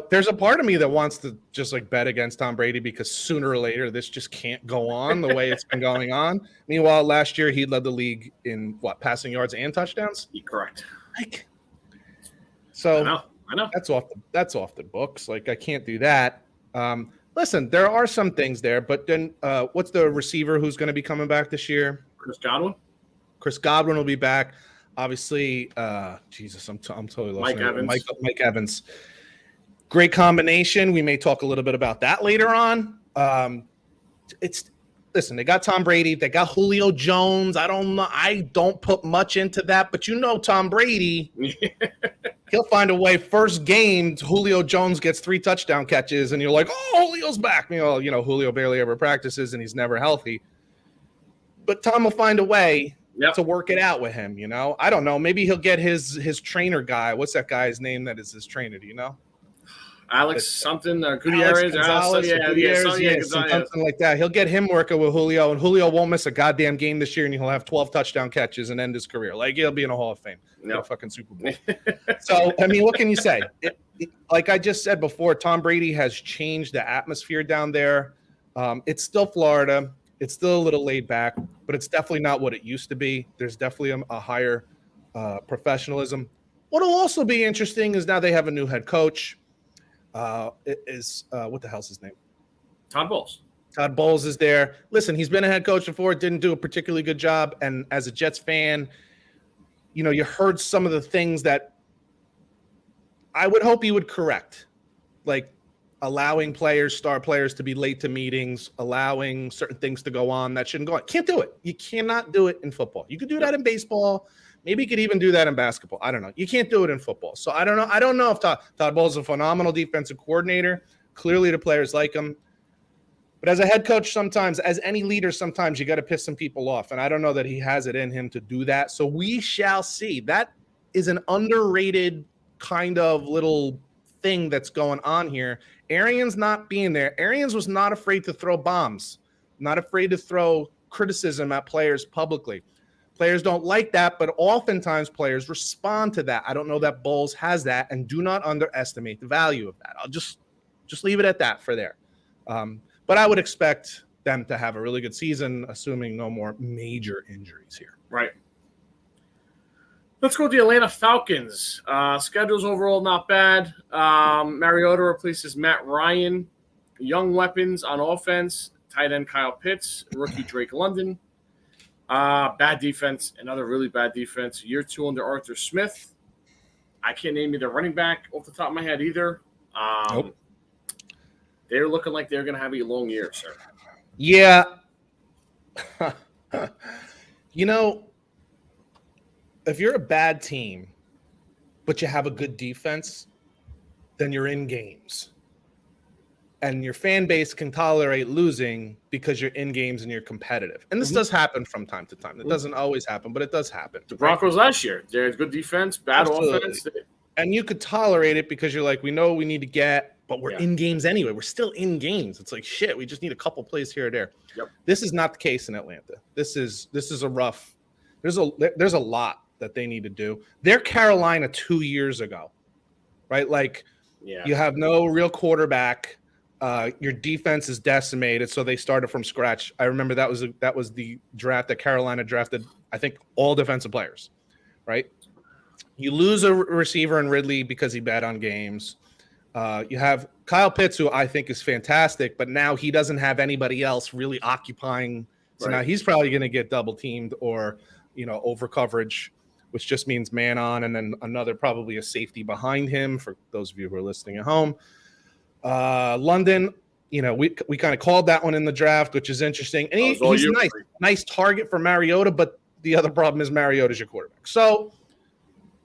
There's a part of me that wants to just bet against Tom Brady because sooner or later this just can't go on the way it's been going on. Meanwhile, last year he led the league in passing yards and touchdowns. Correct. So I know that's off the books. I can't do that. Listen, there are some things there, but then what's the receiver who's going to be coming back this year? Chris Godwin. Chris Godwin will be back. Obviously, Jesus, I'm totally lost. Mike Evans. Mike Evans. Great combination. We may talk a little bit about that later on. Listen, they got Tom Brady. They got Julio Jones. I don't know. I don't put much into that, but Tom Brady, he'll find a way. First game, Julio Jones gets 3 touchdown catches, and you're like, oh, Julio's back. Julio barely ever practices, and he's never healthy. But Tom will find a way to work it out with him, I don't know. Maybe he'll get his trainer guy. What's that guy's name that is his trainer? Do you know? Alex something, Gutierrez, something like that. He'll get him working with Julio, and Julio won't miss a goddamn game this year, and he'll have 12 touchdown catches and end his career. He'll be in a Hall of Fame. A fucking Super Bowl. So, what can you say? Like I just said before, Tom Brady has changed the atmosphere down there. It's still Florida. It's still a little laid back, but it's definitely not what it used to be. There's definitely a higher professionalism. What'll also be interesting is now they have a new head coach. What the hell's his name? Todd Bowles. Todd Bowles is there. Listen, he's been a head coach before, didn't do a particularly good job. And as a Jets fan, you heard some of the things that I would hope he would correct, like allowing star players to be late to meetings, allowing certain things to go on that shouldn't go on. Can't do it. You cannot do it in football. You could do that in baseball. Maybe you could even do that in basketball. I don't know. You can't do it in football. So I don't know. I don't know if Todd Bowles is a phenomenal defensive coordinator. Clearly the players like him. But as a head coach sometimes, as any leader sometimes, you got to piss some people off. And I don't know that he has it in him to do that. So we shall see. That is an underrated kind of little thing that's going on here. Arians not being there. Arians was not afraid to throw bombs, not afraid to throw criticism at players publicly. Players don't like that, but oftentimes players respond to that. I don't know that Bowles has that, and do not underestimate the value of that. I'll just leave it at that for there. But I would expect them to have a really good season, assuming no more major injuries here. Right. Let's go with the Atlanta Falcons. Schedule's overall not bad. Mariota replaces Matt Ryan. Young weapons on offense. Tight end Kyle Pitts. Rookie Drake London. Bad defense. Another really bad defense. Year 2 under Arthur Smith. I can't name you the running back off the top of my head either. Nope. They're looking like they're going to have a long year, sir. Yeah. if you're a bad team, but you have a good defense, then you're in games. And your fan base can tolerate losing because you're in games and you're competitive. And this does happen from time to time. It doesn't always happen, but it does happen. The Broncos last year, there's good defense, bad offense. And you could tolerate it because you're like, we know we need to get, but we're in games anyway. We're still in games. It's like, shit, we just need a couple plays here or there. Yep. This is not the case in Atlanta. This is a rough, there's a lot that they need to do. They're Carolina 2 years ago, right? Like, you have no real quarterback. Your defense is decimated, so they started from scratch. I remember that was the draft that Carolina drafted, I think, all defensive players, right? You lose a receiver in Ridley because he bet on games. You have Kyle Pitts, who I think is fantastic, but now he doesn't have anybody else really occupying. So now he's probably going to get double teamed or, over coverage, which just means man on, and then probably a safety behind him for those of you who are listening at home. London, we kind of called that one in the draft, which is interesting. And he's nice target for Mariota, but the other problem is Mariota's your quarterback. So,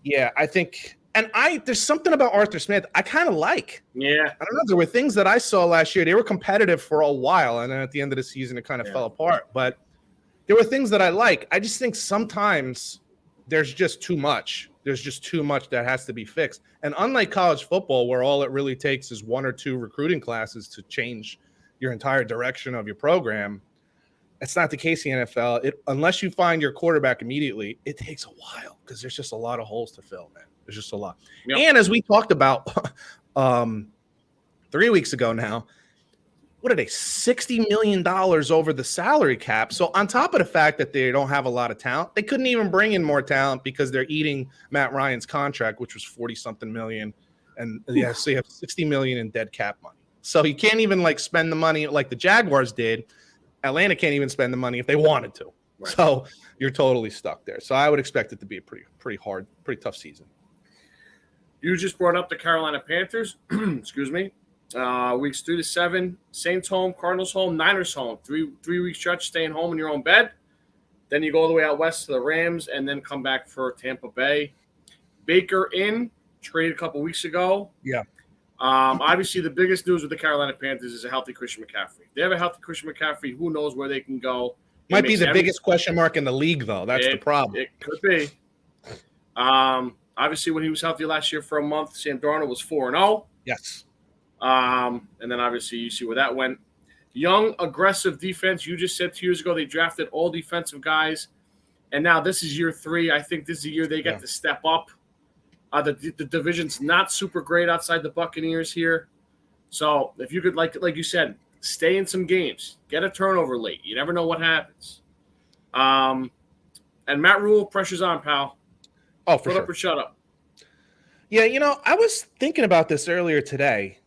yeah, I think – and there's something about Arthur Smith I kind of like. Yeah. I don't know. There were things that I saw last year. They were competitive for a while, and then at the end of the season it kind of fell apart. But there were things that I like. I just think sometimes there's just too much. There's just too much that has to be fixed. And unlike college football, where all it really takes is one or two recruiting classes to change your entire direction of your program, it's not the case in the NFL. Unless you find your quarterback immediately, it takes a while because there's just a lot of holes to fill, man. There's just a lot. Yep. And as we talked about 3 weeks ago now, what are they, $60 million over the salary cap? So on top of the fact that they don't have a lot of talent, they couldn't even bring in more talent because they're eating Matt Ryan's contract, which was 40-something million. And so you have $60 million in dead cap money. So you can't even spend the money like the Jaguars did. Atlanta can't even spend the money if they wanted to. Right. So you're totally stuck there. So I would expect it to be a pretty hard, pretty tough season. You just brought up the Carolina Panthers. Excuse me. Weeks 3 to 7, Saints home, Cardinals home, Niners home. 3-week stretch, staying home in your own bed. Then you go all the way out west to the Rams and then come back for Tampa Bay. Baker traded a couple weeks ago. Yeah. Obviously, the biggest news with the Carolina Panthers is a healthy Christian McCaffrey. They have a healthy Christian McCaffrey. Who knows where they can go? Might be the biggest question mark in the league, though. That's the problem. It could be. Obviously, when he was healthy last year for a month, Sam Darnold was 4-0. Yes. And then obviously you see where that went. Young, aggressive defense. You just said 2 years ago they drafted all defensive guys. And now this is year 3. I think this is the year they get to step up. The division's not super great outside the Buccaneers here. So if you could, like you said, stay in some games. Get a turnover late. You never know what happens. And Matt Rule, pressure's on, pal. Oh, for sure. Put up or shut up. Yeah, I was thinking about this earlier today.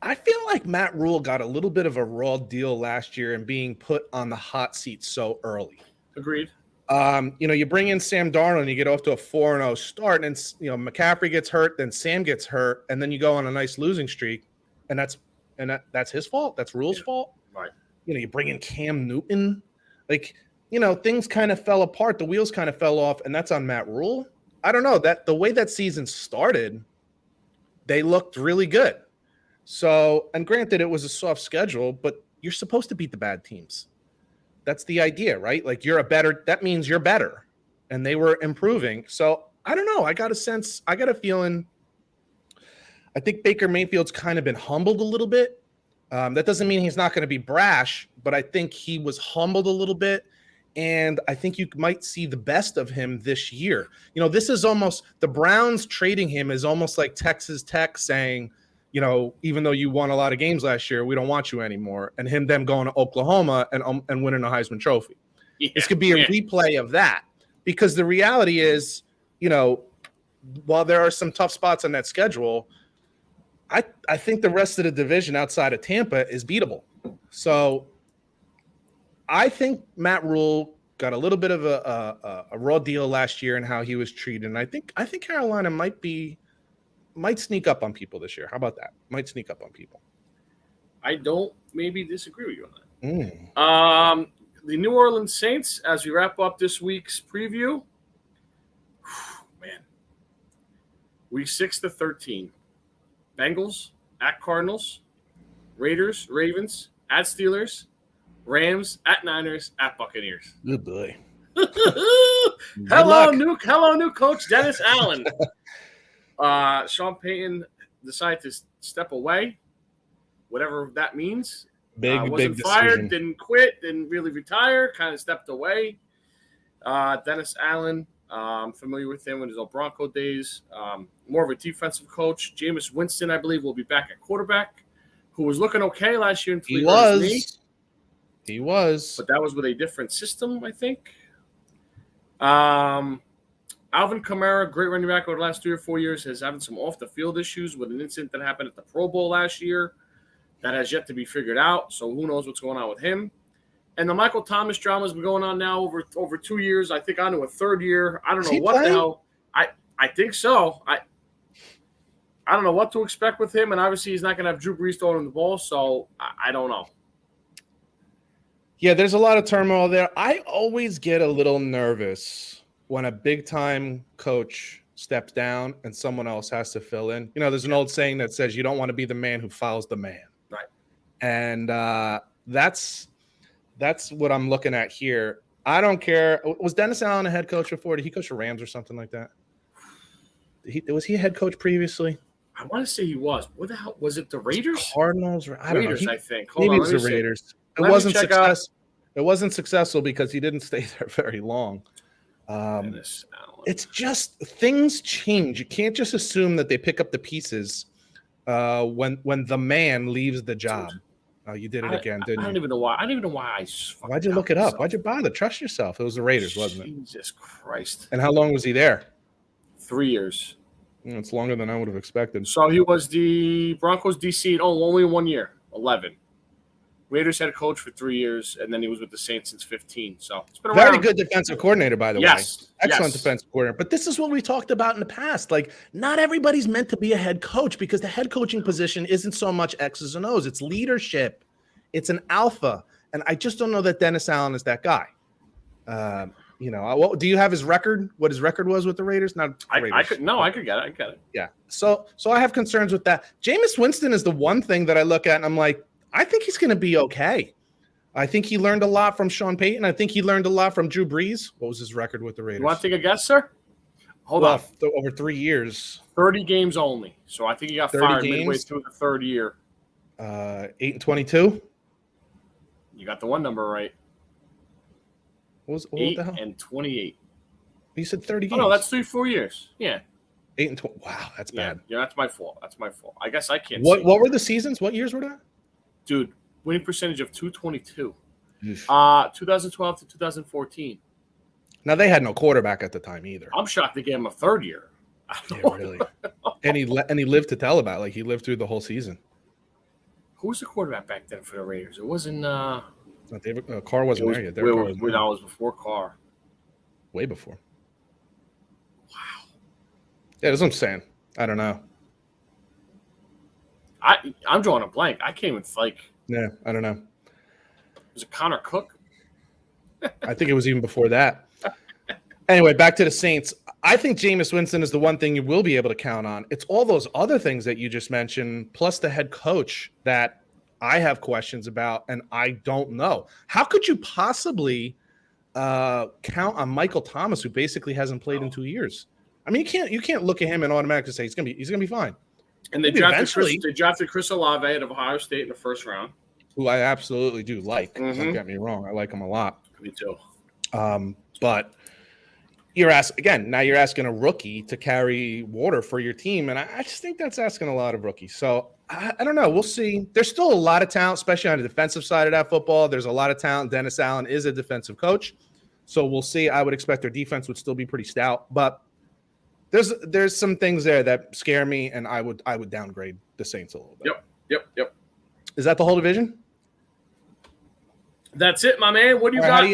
I feel like Matt Rule got a little bit of a raw deal last year and being put on the hot seat so early. Agreed. You bring in Sam Darnold and you get off to a 4-0 start, and McCaffrey gets hurt, then Sam gets hurt, and then you go on a nice losing streak, and that's his fault. That's Rule's fault. Right. You bring in Cam Newton, things kind of fell apart. The wheels kind of fell off, and that's on Matt Rule. I don't know that the way that season started, they looked really good. So, and granted, it was a soft schedule, but you're supposed to beat the bad teams. That's the idea, right? That means you're better. And they were improving. So I don't know. I got a feeling. I think Baker Mayfield's kind of been humbled a little bit. That doesn't mean he's not going to be brash, but I think he was humbled a little bit. And I think you might see the best of him this year. This is almost the Browns trading him is almost like Texas Tech saying, even though you won a lot of games last year, we don't want you anymore. And them going to Oklahoma and winning a Heisman Trophy. Yeah, this could be a replay of that, because the reality is, while there are some tough spots on that schedule, I think the rest of the division outside of Tampa is beatable. So I think Matt Rule got a little bit of a raw deal last year in how he was treated. And I think Carolina might sneak up on people this year. How about that? Might sneak up on people. I don't maybe disagree with you on that. The New Orleans Saints, as we wrap up this week's preview, Week 6 to 13. Bengals at Cardinals, Raiders, Ravens, at Steelers, Rams, at Niners, at Buccaneers. Good boy. Hello, new coach Dennis Allen. Sean Payton decided to step away, whatever that means. Wasn't fired, didn't quit, didn't really retire, kind of stepped away. Dennis Allen, I'm familiar with him in his old Bronco days. More of a defensive coach. Jameis Winston, I believe, will be back at quarterback, who was looking okay last year. He was. But that was with a different system, I think. Alvin Kamara, great running back over the last 3 or 4 years, has having some off-the-field issues with an incident that happened at the Pro Bowl last year that has yet to be figured out. So who knows what's going on with him. And the Michael Thomas drama has been going on now over 2 years. I think on to a third year. I don't know what the hell. I think so. I don't know what to expect with him. And obviously he's not going to have Drew Brees throwing him the ball. So I don't know. Yeah, there's a lot of turmoil there. I always get a little nervous when a big-time coach steps down and someone else has to fill in. You know, there's an old saying that says you don't want to be the man who follows the man. Right. And that's what I'm looking at here. I don't care. Was Dennis Allen a head coach before? Did he coach the Rams or something like that? Was he a head coach previously? I want to say he was. What the hell? Was it the Raiders? Cardinals? I don't know. I think. Maybe it's the Raiders. It wasn't successful. It wasn't successful because he didn't stay there very long. It's just things change. You can't just assume that they pick up the pieces when the man leaves the job. Oh, you did it again, didn't you? I don't even know why. Why'd you look it up? Why'd you bother? Trust yourself. It was the Raiders, wasn't it? Jesus Christ. And how long was he there? 3 years. It's longer than I would have expected. So he was the Broncos DC only 1 year, 11. Raiders head coach for 3 years, and then he was with the Saints since 15. So it's been very good defensive coordinator, by the way. Excellent defensive coordinator. But this is what we talked about in the past. Like, not everybody's meant to be a head coach because the head coaching position isn't so much X's and O's. It's leadership. It's an alpha. And I just don't know that Dennis Allen is that guy. Do you have his record? What his record was with the Raiders? I could get it. Yeah. So I have concerns with that. Jameis Winston is the one thing that I look at and I'm like, I think he's going to be okay. I think he learned a lot from Sean Payton. I think he learned a lot from Drew Brees. What was his record with the Raiders? You want to take a guess, sir? Hold on. Over 3 years. 30 games only. So I think he got fired midway through the third year. 8-22? You got the one number right. What 8 the hell? and 28. You said 30 games. Oh, no, that's 3-4 years. Yeah. 8 and 20. Wow, that's bad. Yeah, that's my fault. I guess I can't. What were the seasons? What years were that? Dude, winning percentage of 222. 2012 to 2014. Now, they had no quarterback at the time either. I'm shocked they gave him a third year. Yeah, really. and he lived to tell about it. Like, he lived through the whole season. Who was the quarterback back then for the Raiders? It wasn't Carr wasn't there yet. It was before Carr. Way before. Wow. Yeah, that's what I'm saying. I don't know. I'm drawing a blank. I can't even Yeah, I don't know. Was it Connor Cook? I think it was even before that. Anyway, back to the Saints. I think Jameis Winston is the one thing you will be able to count on. It's all those other things that you just mentioned, plus the head coach that I have questions about, and I don't know. How could you possibly count on Michael Thomas, who basically hasn't played in 2 years? I mean, you can't look at him and automatically say he's gonna be fine. And they drafted Chris Olave out of Ohio State in the first round, who I absolutely do like. Mm-hmm. Don't get me wrong, I like him a lot. Me too. But you're asking a rookie to carry water for your team, and I just think that's asking a lot of rookies. So I don't know. We'll see. There's still a lot of talent, especially on the defensive side of that football. There's a lot of talent. Dennis Allen is a defensive coach, so we'll see. I would expect their defense would still be pretty stout, but there's some things there that scare me, and I would downgrade the Saints a little bit. Yep. Is that the whole division? That's it, my man. What do you got? How do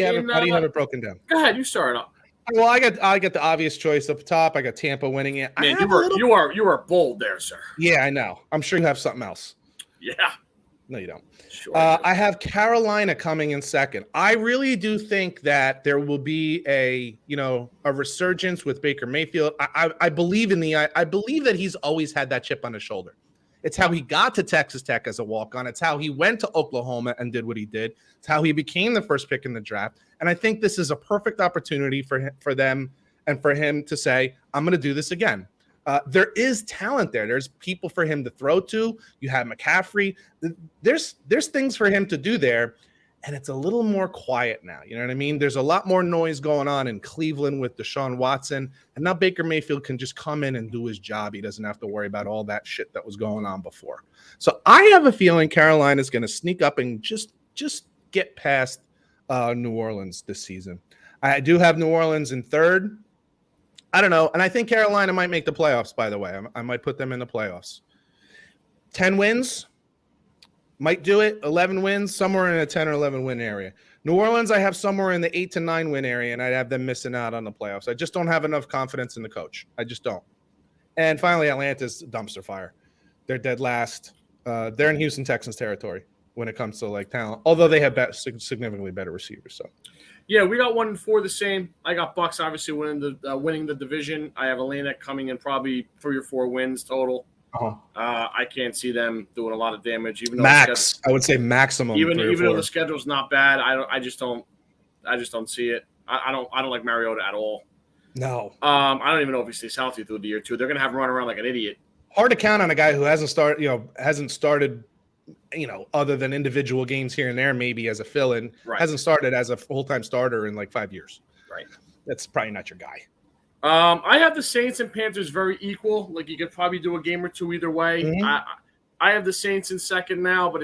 you have it broken down? Go ahead, you start off. Well, I got the obvious choice up top. I got Tampa winning it. Man, you are bold there, sir. Yeah, I know. I'm sure you have something else. Yeah. No, you don't. Sure. I have Carolina coming in second. I really do think that there will be a resurgence with Baker Mayfield. I believe I believe that he's always had that chip on his shoulder. It's how he got to Texas Tech as a walk-on. It's how he went to Oklahoma and did what he did. It's how he became the first pick in the draft. And I think this is a perfect opportunity for them and for him to say, I'm going to do this again. There is talent there. There's people for him to throw to. You have McCaffrey. There's things for him to do there, and it's a little more quiet now. You know what I mean? There's a lot more noise going on in Cleveland with Deshaun Watson, and now Baker Mayfield can just come in and do his job. He doesn't have to worry about all that shit that was going on before. So I have a feeling Carolina's going to sneak up and just get past New Orleans this season. I do have New Orleans in third. I don't know. And I think Carolina might make the playoffs, by the way. I might put them in the playoffs. 10 wins, might do it. 11 wins, somewhere in a 10 or 11 win area. New Orleans, I have somewhere in the 8 to 9 win area, and I'd have them missing out on the playoffs. I just don't have enough confidence in the coach. I just don't. And finally, Atlanta's dumpster fire. They're dead last. They're in Houston Texans territory when it comes to like talent, although they have significantly better receivers. So. Yeah, we got 1-4 the same. I got Bucks obviously winning the division. I have Atlanta coming in probably 3 or 4 wins total. Uh-huh. I can't see them doing a lot of damage. Even though max, I would say maximum. Even though the schedule's not bad, I just don't see it. I don't like Mariota at all. No. I don't even know if he stays healthy through the year too. They're gonna have him run around like an idiot. Hard to count on a guy who hasn't started. Other than individual games here and there, maybe as a fill-in, hasn't started as a full-time starter in like 5 years. Right. That's probably not your guy. I have the Saints and Panthers very equal. Like you could probably do a game or two either way. Mm-hmm. I have the Saints in second now, but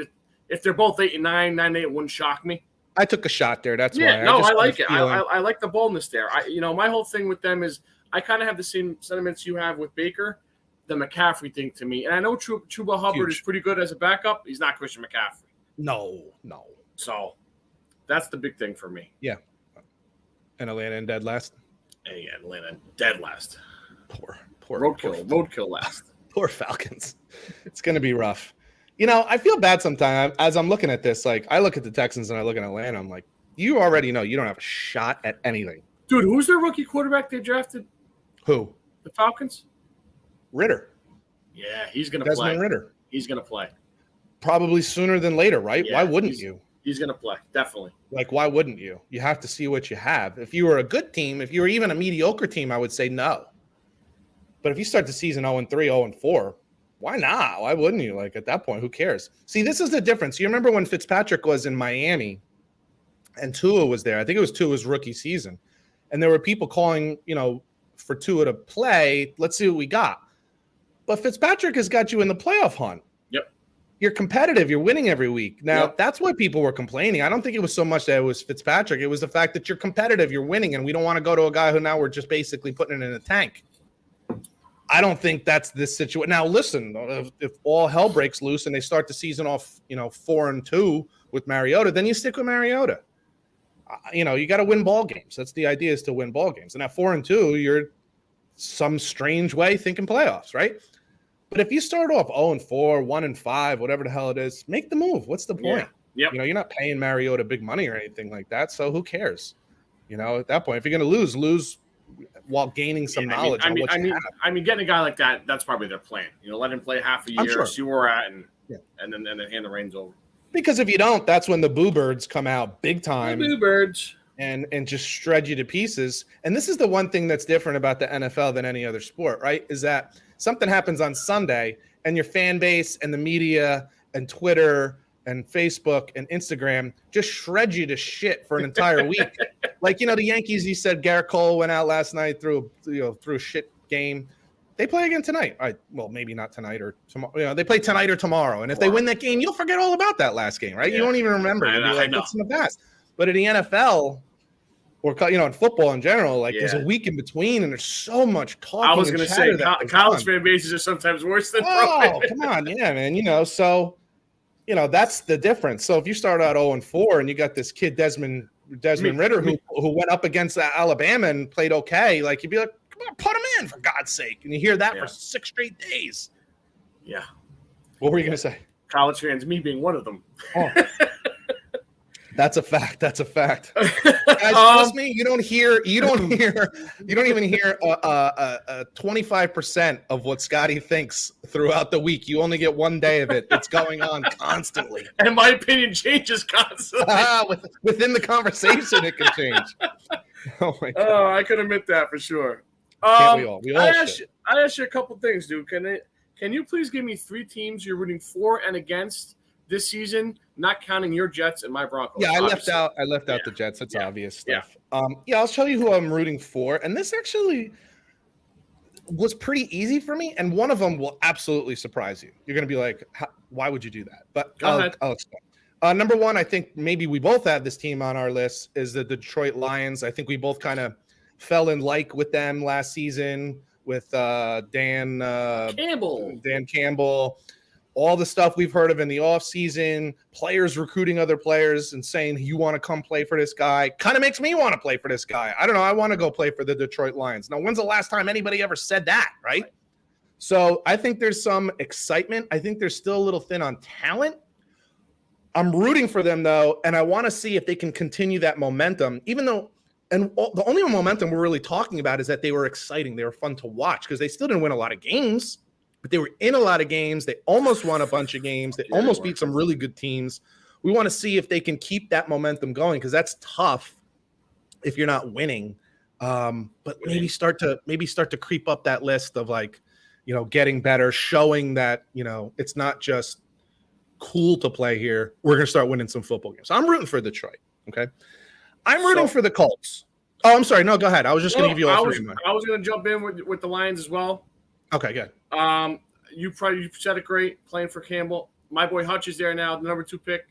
if they're both 8 and 9, 9 and 8, it wouldn't shock me. I took a shot there. That's why. I like it. I like the boldness there. My whole thing with them is I kind of have the same sentiments you have with Baker. The McCaffrey thing to me. And I know Chuba Hubbard is pretty good as a backup. He's not Christian McCaffrey. No. So that's the big thing for me. Yeah. And Atlanta in dead last? And yeah, Atlanta dead last. Poor roadkill last. Poor Falcons. It's going to be rough. I feel bad sometimes as I'm looking at this. Like, I look at the Texans and I look at Atlanta. I'm like, you already know you don't have a shot at anything. Dude, who's their rookie quarterback they drafted? Who? The Falcons? Ritter. Yeah, he's going to play. Desmond Ritter. He's going to play. Probably sooner than later, right? Yeah, why wouldn't you? He's going to play, definitely. Like, why wouldn't you? You have to see what you have. If you were a good team, if you were even a mediocre team, I would say no. But if you start the season 0-3, 0-4, why not? Why wouldn't you? Like, at that point, who cares? See, this is the difference. You remember when Fitzpatrick was in Miami and Tua was there? I think it was Tua's rookie season. And there were people calling, for Tua to play. Let's see what we got. But Fitzpatrick has got you in the playoff hunt. Yep. You're competitive. You're winning every week. Now, That's why people were complaining. I don't think it was so much that it was Fitzpatrick. It was the fact that you're competitive, you're winning, and we don't want to go to a guy who now we're just basically putting it in a tank. I don't think that's this situation. Now, listen, if all hell breaks loose and they start the season off, 4-2 with Mariota, then you stick with Mariota. You got to win ball games. That's the idea, is to win ball games. And at 4-2, you're some strange way thinking playoffs, right? But if you start off 0-4, 1-5, whatever the hell it is, make the move. What's the point? Yeah. Yep. You're not paying Mariota big money or anything like that, so who cares? At that point, if you're going to lose while gaining some knowledge. I mean, getting a guy like that, that's probably their plan. Let him play half a year, see where we're at, and then hand the reins over. Because if you don't, that's when the Boo Birds come out big time. The Boo Birds. And just shred you to pieces. And this is the one thing that's different about the NFL than any other sport, right? Is that something happens on Sunday and your fan base and the media and Twitter and Facebook and Instagram just shred you to shit for an entire week. Like, the Yankees, you said Garrett Cole went out last night through a shit game. They play again tonight. Well, maybe not tonight or tomorrow. They play tonight or tomorrow. And if they win that game, you'll forget all about that last game, right? Yeah. You won't even remember. You'll be like, what's in the past? But in the NFL, or in football in general, there's a week in between, and there's so much talking. I was going to say, college fan bases are sometimes worse than pro. Come on, yeah, man. So, that's the difference. So if you start out 0-4 and you got this kid Desmond Ritter who went up against Alabama and played okay, you'd be like, come on, put him in for God's sake. And you hear that for 6 straight days. Yeah. What were you going to say? college fans, me being one of them. Oh. That's a fact. That's a fact. Guys, trust me, you don't even hear 25% of what Scotty thinks throughout the week. You only get one day of it. It's going on constantly. And my opinion changes constantly. Within the conversation, it can change. Oh my God. Oh, I could admit that for sure. Can't we all? I asked you a couple things, dude. Can you please give me 3 teams you're rooting for and against this season, not counting your Jets and my Broncos? Yeah, I left out the Jets. That's obvious stuff. I'll tell you who I'm rooting for, and this actually was pretty easy for me, and one of them will absolutely surprise you. You're going to be like, why would you do that? But I'll explain. Number one, I think maybe we both have this team on our list, is the Detroit Lions. I think we both kind of fell in like with them last season with Dan Campbell. All the stuff we've heard of in the offseason, players recruiting other players and saying, you want to come play for this guy, kind of makes me want to play for this guy. I don't know. I want to go play for the Detroit Lions. Now, when's the last time anybody ever said that, right? So I think there's some excitement. I think they're still a little thin on talent. I'm rooting for them, though, and I want to see if they can continue that momentum, even though the only momentum we're really talking about is that they were exciting. They were fun to watch because they still didn't win a lot of games. But they were in a lot of games. They almost won a bunch of games. They almost beat some really good teams. We want to see if they can keep that momentum going because that's tough if you're not winning. But maybe start to creep up that list of getting better, showing that, it's not just cool to play here. We're going to start winning some football games. So I'm rooting for Detroit. Okay. I'm rooting for the Colts. Oh, I'm sorry. No, go ahead. I was just going to give you all 3 of mine. I was going to jump in with the Lions as well. Okay, good. You said it great, playing for Campbell. My boy Hutch is there now, the number 2 pick.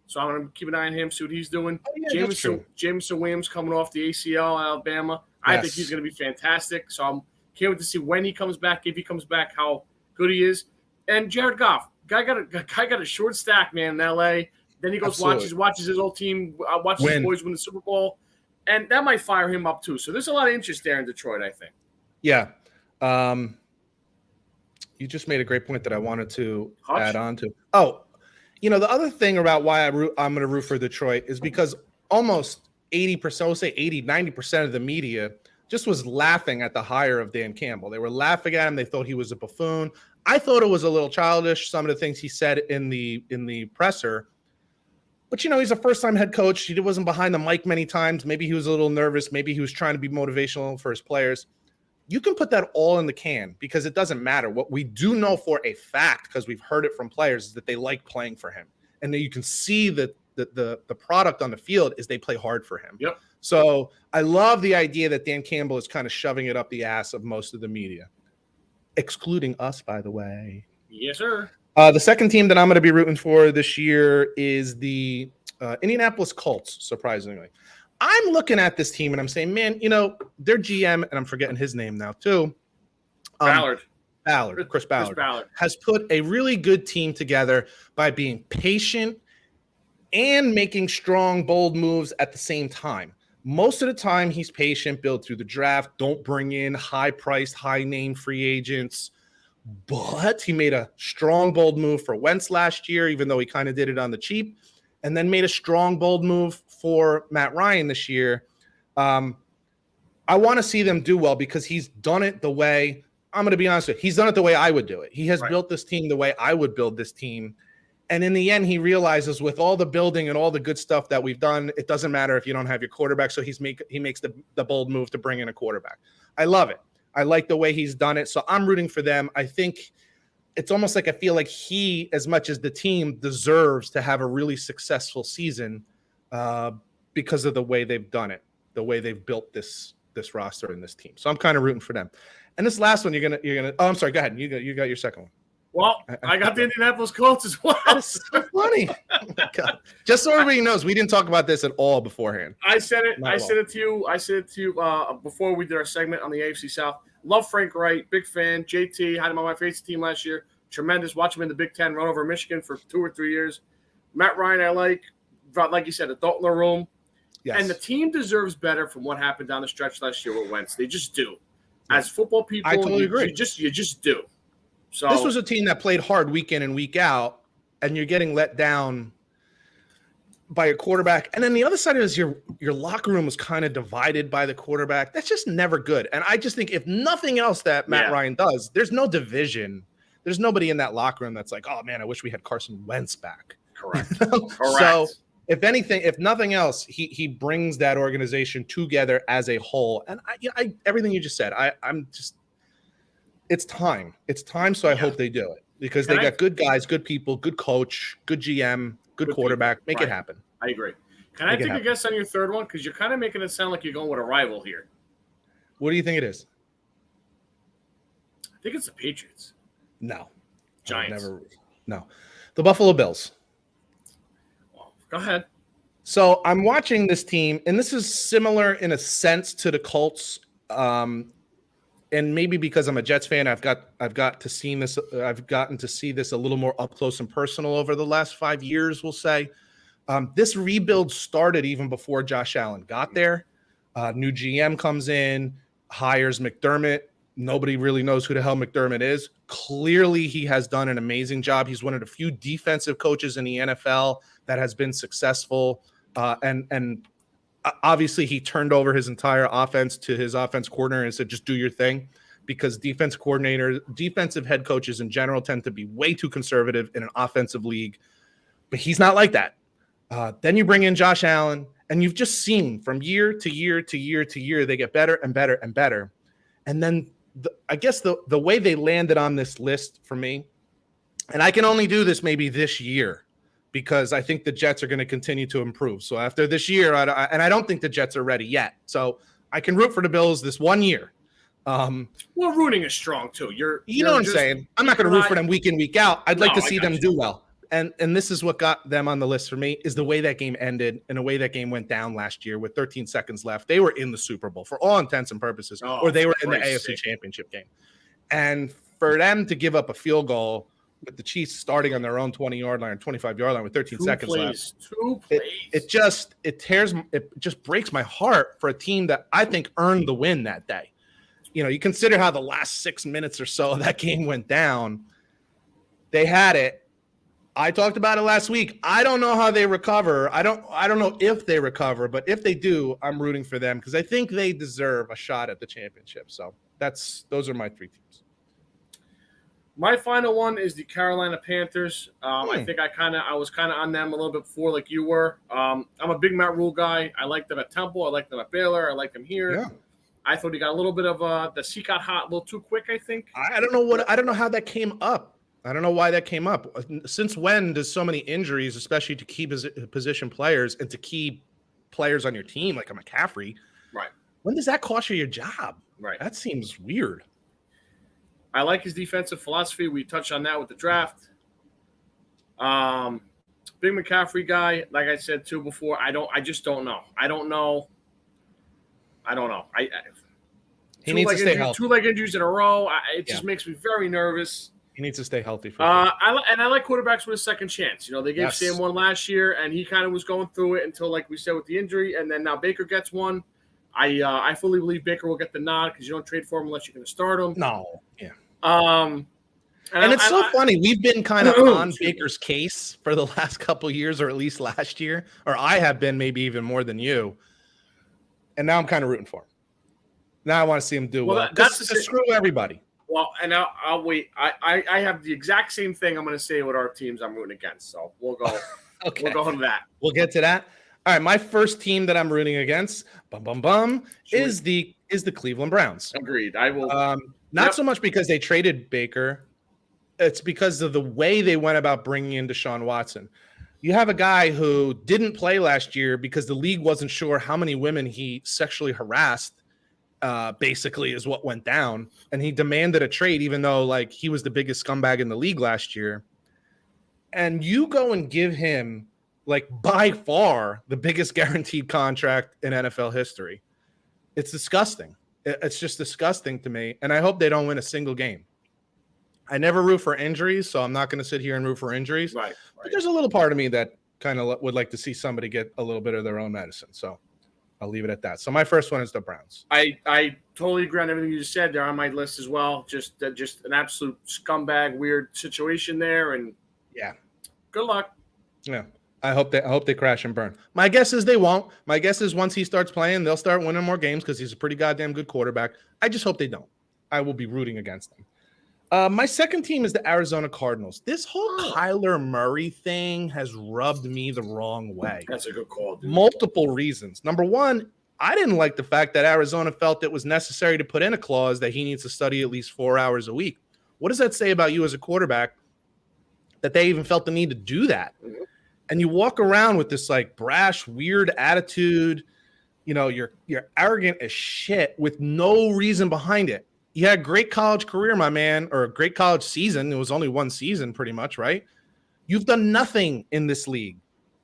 So I'm going to keep an eye on him, see what he's doing. Oh, yeah, Jameson Williams coming off the ACL in Alabama. I think he's going to be fantastic. So I'm can't wait to see when he comes back, if he comes back, how good he is. And Jared Goff, guy got a short stack, man, in L.A. Then he goes watches his old team, watches his boys win the Super Bowl. And that might fire him up too. So there's a lot of interest there in Detroit, I think. Yeah. You just made a great point that I wanted to add on to. Oh, the other thing about why I'm going to root for Detroit is because almost 80%, we'll say 80, 90% of the media just was laughing at the hire of Dan Campbell. They were laughing at him. They thought he was a buffoon. I thought it was a little childish, some of the things he said in the presser. But, he's a first-time head coach. He wasn't behind the mic many times. Maybe he was a little nervous. Maybe he was trying to be motivational for his players. You can put that all in the can because it doesn't matter. What we do know for a fact, because we've heard it from players, is that they like playing for him. And then you can see that the product on the field is they play hard for him. Yep. So I love the idea that Dan Campbell is kind of shoving it up the ass of most of the media, excluding us, by the way. Yes, sir. The second team that I'm going to be rooting for this year is the Indianapolis Colts, surprisingly. I'm looking at this team and I'm saying, man, their GM, and I'm forgetting his name now too. Chris Ballard has put a really good team together by being patient and making strong, bold moves at the same time. Most of the time he's patient, build through the draft, don't bring in high-priced, high-name free agents. But he made a strong, bold move for Wentz last year, even though he kind of did it on the cheap, and then made a strong, bold move for Matt Ryan this year. I want to see them do well because he's done it the way, I'm going to be honest with you, he's done it the way I would do it. He has built this team the way I would build this team. And in the end, he realizes with all the building and all the good stuff that we've done, it doesn't matter if you don't have your quarterback. So he makes the bold move to bring in a quarterback. I love it. I like the way he's done it. So I'm rooting for them. I think it's almost like I feel like he, as much as the team, deserves to have a really successful season because of the way they've done it, the way they've built this roster and this team. So I'm kind of rooting for them. And this last one, you're gonna. Oh, I'm sorry. Go ahead. You got your second one. Well, I got the Indianapolis Colts as well. That's so funny. Oh my God. Just so everybody knows, we didn't talk about this at all beforehand. I said it to you before we did our segment on the AFC South. Love Frank Wright, big fan. JT had him on my fantasy team last year. Tremendous. Watch him in the Big Ten, run over Michigan for 2 or 3 years. Matt Ryan, I like you said, adult in the room. Yes. And the team deserves better from what happened down the stretch last year with Wentz. They just do. As football people, I totally agree. You just do. So this was a team that played hard week in and week out, and you're getting let down by a quarterback. And then the other side is your locker room was kind of divided by the quarterback. That's just never good. And I just think if nothing else that Matt Ryan does, there's no division. There's nobody in that locker room that's like, oh man, I wish we had Carson Wentz back. Correct. So if anything, if nothing else, he brings that organization together as a whole. And I everything you just said, I'm just, it's time. It's time. So I hope they do it because they got good guys, good people, good coach, good GM, good quarterback. Make it happen. I agree. Can I take a guess on your third one? Because you're kind of making it sound like you're going with a rival here. What do you think it is? I think it's the Patriots. No. Giants. No. The Buffalo Bills. Well, go ahead. So I'm watching this team, and this is similar in a sense to the Colts. And maybe because I'm a Jets fan, I've gotten to see this a little more up close and personal over the last 5 years, we'll say. This rebuild started even before Josh Allen got there. New GM comes in, hires McDermott. Nobody really knows who the hell McDermott is. Clearly, he has done an amazing job. He's one of the few defensive coaches in the NFL that has been successful. And obviously, he turned over his entire offense to his offense coordinator and said, just do your thing, because defensive head coaches in general tend to be way too conservative in an offensive league. But he's not like that. Then you bring in Josh Allen, and you've just seen from year to year to year to year, they get better and better and better. And then I guess the way they landed on this list for me, and I can only do this maybe this year, because I think the Jets are going to continue to improve. So after this year, and I don't think the Jets are ready yet. So I can root for the Bills this 1 year. Well, rooting is strong too. You know what I'm saying? I'm not going to root for them week in, week out. I'd like to see them do well. And this is what got them on the list for me, is the way that game ended and the way that game went down last year with 13 seconds left. They were in the Super Bowl for all intents and purposes, or they were in the AFC Championship game. And for them to give up a field goal with the Chiefs starting on their own 20-yard line, 25-yard line with 13 seconds left, it just breaks my heart for a team that I think earned the win that day. You know, you consider how the last 6 minutes or so of that game went down. They had it. I talked about it last week. I don't know how they recover. I don't know if they recover, but if they do, I'm rooting for them because I think they deserve a shot at the championship. So those are my three teams. My final one is the Carolina Panthers. I think I was kind of on them a little bit before, like you were. I'm a big Matt Rule guy. I like them at Temple. I like them at Baylor. I like them here. Yeah. I thought he got a little bit of the seat got hot a little too quick, I think. I don't know how that came up. I don't know why that came up. Since when does so many injuries, especially to key position players and to key players on your team, like a McCaffrey, right? When does that cost you your job? Right. That seems weird. I like his defensive philosophy. We touched on that with the draft. Big McCaffrey guy, like I said too before. I just don't know. I don't know. He needs to stay healthy. 2 leg injuries in a row. It just makes me very nervous. He needs to stay healthy. I like quarterbacks with a second chance. You know, they gave Sam one last year, and he kind of was going through it until, like we said, with the injury, and then now Baker gets one. I fully believe Baker will get the nod because you don't trade for him unless you're going to start him. No, yeah. And it's so funny. We've been kind of on Baker's case for the last couple of years, or at least last year, or I have been maybe even more than you. And now I'm kind of rooting for him. Now I want to see him do well. That's screw everybody. Well, and I'll wait. I have the exact same thing I'm going to say with our teams I'm rooting against. So we'll go. Okay. We'll go to that. We'll get to that. All right. My first team that I'm rooting against, is the Cleveland Browns. Agreed. I will. Not so much because they traded Baker. It's because of the way they went about bringing in Deshaun Watson. You have a guy who didn't play last year because the league wasn't sure how many women he sexually harassed. Basically is what went down, and he demanded a trade even though like he was the biggest scumbag in the league last year. And you go and give him like by far the biggest guaranteed contract in NFL history. It's disgusting. It's just disgusting to me, and I hope they don't win a single game. I never root for injuries, so I'm not going to sit here and root for injuries. Right. But there's a little part of me that kind of would like to see somebody get a little bit of their own medicine. So I'll leave it at that. So my first one is the Browns. I totally agree on everything you just said. They're on my list as well. Just an absolute scumbag, weird situation there. And Good luck. Yeah. I hope they crash and burn. My guess is they won't. My guess is once he starts playing, they'll start winning more games because he's a pretty goddamn good quarterback. I just hope they don't. I will be rooting against them. My second team is the Arizona Cardinals. This whole Kyler Murray thing has rubbed me the wrong way. That's a good call, dude. Multiple reasons. Number one, I didn't like the fact that Arizona felt it was necessary to put in a clause that he needs to study at least 4 hours a week. What does that say about you as a quarterback that they even felt the need to do that? Mm-hmm. And you walk around with this like brash, weird attitude. You know, you're arrogant as shit with no reason behind it. You had a great college career, my man, or a great college season. It was only one season pretty much, right? You've done nothing in this league.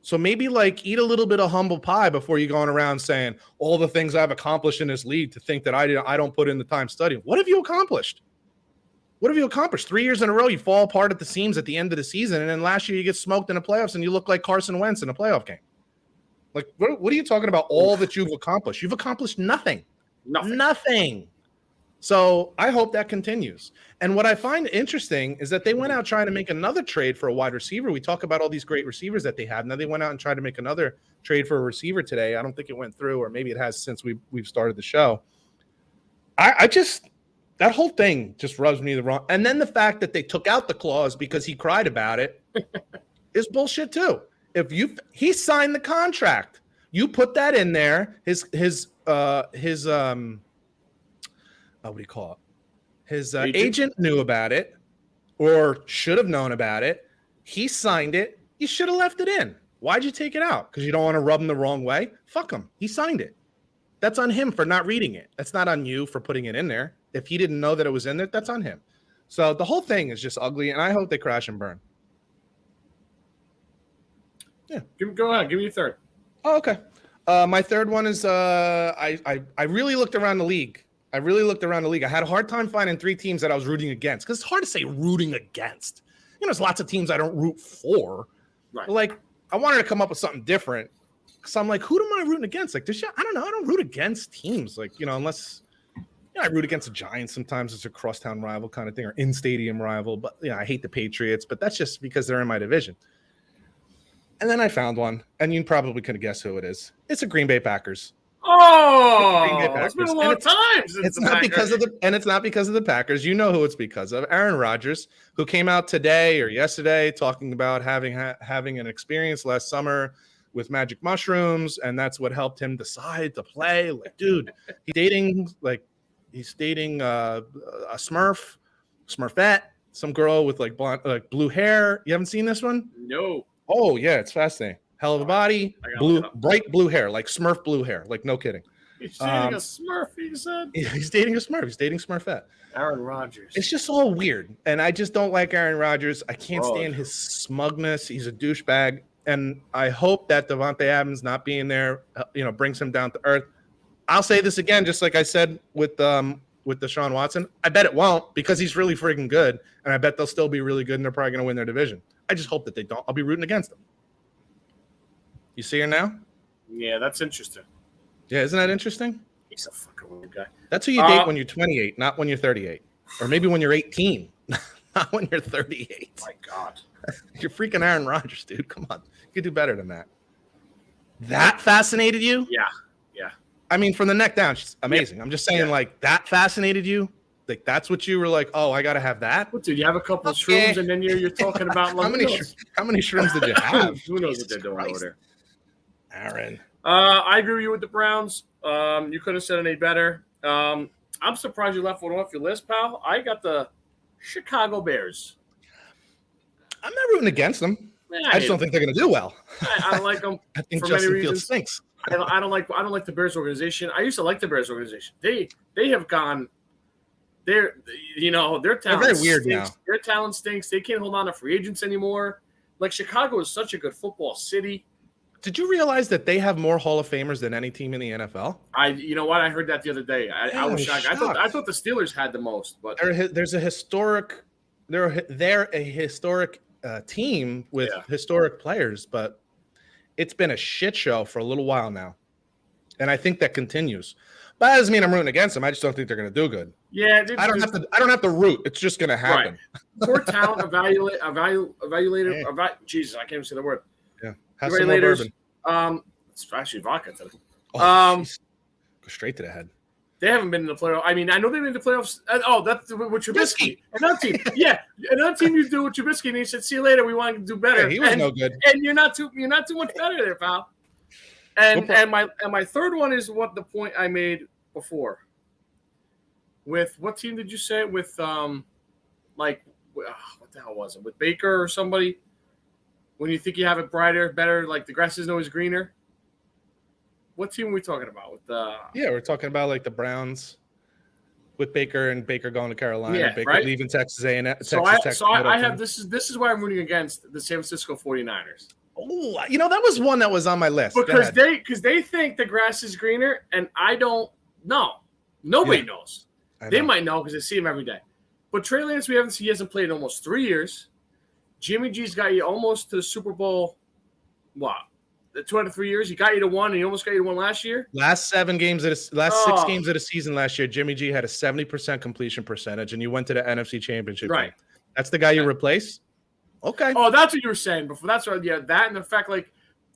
So maybe like eat a little bit of humble pie before you going around saying all the things I've accomplished in this league to think that I don't put in the time studying. What have you accomplished? What have you accomplished? 3 years in a row, you fall apart at the seams at the end of the season, and then last year you get smoked in the playoffs and you look like Carson Wentz in a playoff game. Like, what are you talking about? All that you've accomplished? You've accomplished nothing. Nothing. So I hope that continues. And what I find interesting is that they went out trying to make another trade for a wide receiver. We talk about all these great receivers that they have. Now they went out and tried to make another trade for a receiver today. I don't think it went through, or maybe it has since we've started the show. I just – that whole thing just rubs me the wrong. And then the fact that they took out the clause because he cried about it is bullshit too. He signed the contract, you put that in there. His what do you call it? His agent knew about it, or should have known about it. He signed it. You should have left it in. Why'd you take it out? Because you don't want to rub him the wrong way. Fuck him. He signed it. That's on him for not reading it. That's not on you for putting it in there. If he didn't know that it was in there, that's on him. So the whole thing is just ugly, and I hope they crash and burn. Yeah. Go ahead. Give me your third. Oh, okay. My third one is I really looked around the league. I had a hard time finding three teams that I was rooting against, because it's hard to say rooting against. You know, there's lots of teams I don't root for. Right. But like, I wanted to come up with something different. So I'm like, who am I rooting against? Like, I don't know. I don't root against teams. Like, you know, unless I root against the Giants sometimes. It's a crosstown rival kind of thing, or in-stadium rival. But, I hate the Patriots. But that's just because they're in my division. And then I found one, and you probably could have guessed who it is. It's the Green Bay Packers. Oh, it's been a long time since it's not because of it's not because of the Packers. You know who it's because of. Aaron Rodgers, who came out today or yesterday talking about having an experience last summer with magic mushrooms, and that's what helped him decide to play. Like, dude, he's dating a Smurfette, some girl with like blonde, like blue hair. You haven't seen this one? No. Oh yeah, it's fascinating. Hell of a body, bright blue hair, like Smurf blue hair. Like, no kidding. He's dating a Smurf, you said? He's dating a Smurf. He's dating Smurfette. Aaron Rodgers. It's just all weird. And I just don't like Aaron Rodgers. I can't stand his smugness. He's a douchebag. And I hope that Devontae Adams not being there, brings him down to earth. I'll say this again, just like I said with Deshaun Watson. I bet it won't, because he's really freaking good. And I bet they'll still be really good, and they're probably going to win their division. I just hope that they don't. I'll be rooting against them. You see her now? Yeah, that's interesting. Yeah, isn't that interesting? He's a fucking weird guy. That's who you date when you're 28, not when you're 38. Or maybe when you're 18, not when you're 38. My God. You're freaking Aaron Rodgers, dude. Come on. You could do better than that. That fascinated you? Yeah. I mean, from the neck down, she's amazing. Yeah. I'm just saying, like, that fascinated you? Like, that's what you were like, oh, I got to have that? Well, dude, you have a couple of shrooms, and then you're talking about how many shrooms did you have? Who knows what they're doing over there? Aaron. I agree with you with the Browns. You couldn't have said any better. I'm surprised you left one off your list, pal. I got the Chicago Bears. I'm not rooting against them. I just don't think they're going to do well. I don't like them. I think Justin Fields stinks. I don't like the Bears organization. I used to like the Bears organization. They have gone. Their talent. They're very weird stinks. Now. Their talent stinks. They can't hold on to free agents anymore. Like, Chicago is such a good football city. Did you realize that they have more Hall of Famers than any team in the NFL? You know what? I heard that the other day. I was shocked. I thought the Steelers had the most, but there's a historic. They're a historic team with historic players, but it's been a shit show for a little while now. And I think that continues. But that doesn't mean I'm rooting against them. I just don't think they're going to do good. Yeah, I don't have to root. It's just going to happen. Right. Poor talent evaluator. Jesus, I can't even say the word. Yeah, have some more bourbon. It's actually vodka today. Go straight to the head. They haven't been in the playoffs. I mean, I know they've been in the playoffs. That's with Trubisky. Another team. Yeah, another team you do with Trubisky, and he said, "See you later. We want to do better." Yeah, he was no good. And you're not too much better there, pal. And my third one is what the point I made before. With what team did you say? With what the hell was it? With Baker or somebody? When you think you have it brighter, better, like the grass isn't always greener. What team are we talking about? We're talking about like the Browns with Baker and Baker going to Carolina. Yeah, Baker right? Leaving Texas A&M. I have this is why I'm rooting against the San Francisco 49ers. Oh, that was one that was on my list. Because they think the grass is greener, and I don't know. Nobody knows. They might know because they see him every day. But Trey Lance, he hasn't played in almost 3 years. Jimmy G's got you almost to the Super Bowl. What? 2 out of 3 years, he got you to 1, and he almost got you to 1 last year. Last 6 games of the season last year, Jimmy G had a 70% completion percentage, and you went to the NFC Championship. Right. Game. That's the guy you replace? Okay. Oh, that's what you were saying before. That's right. Yeah, that and the fact, like,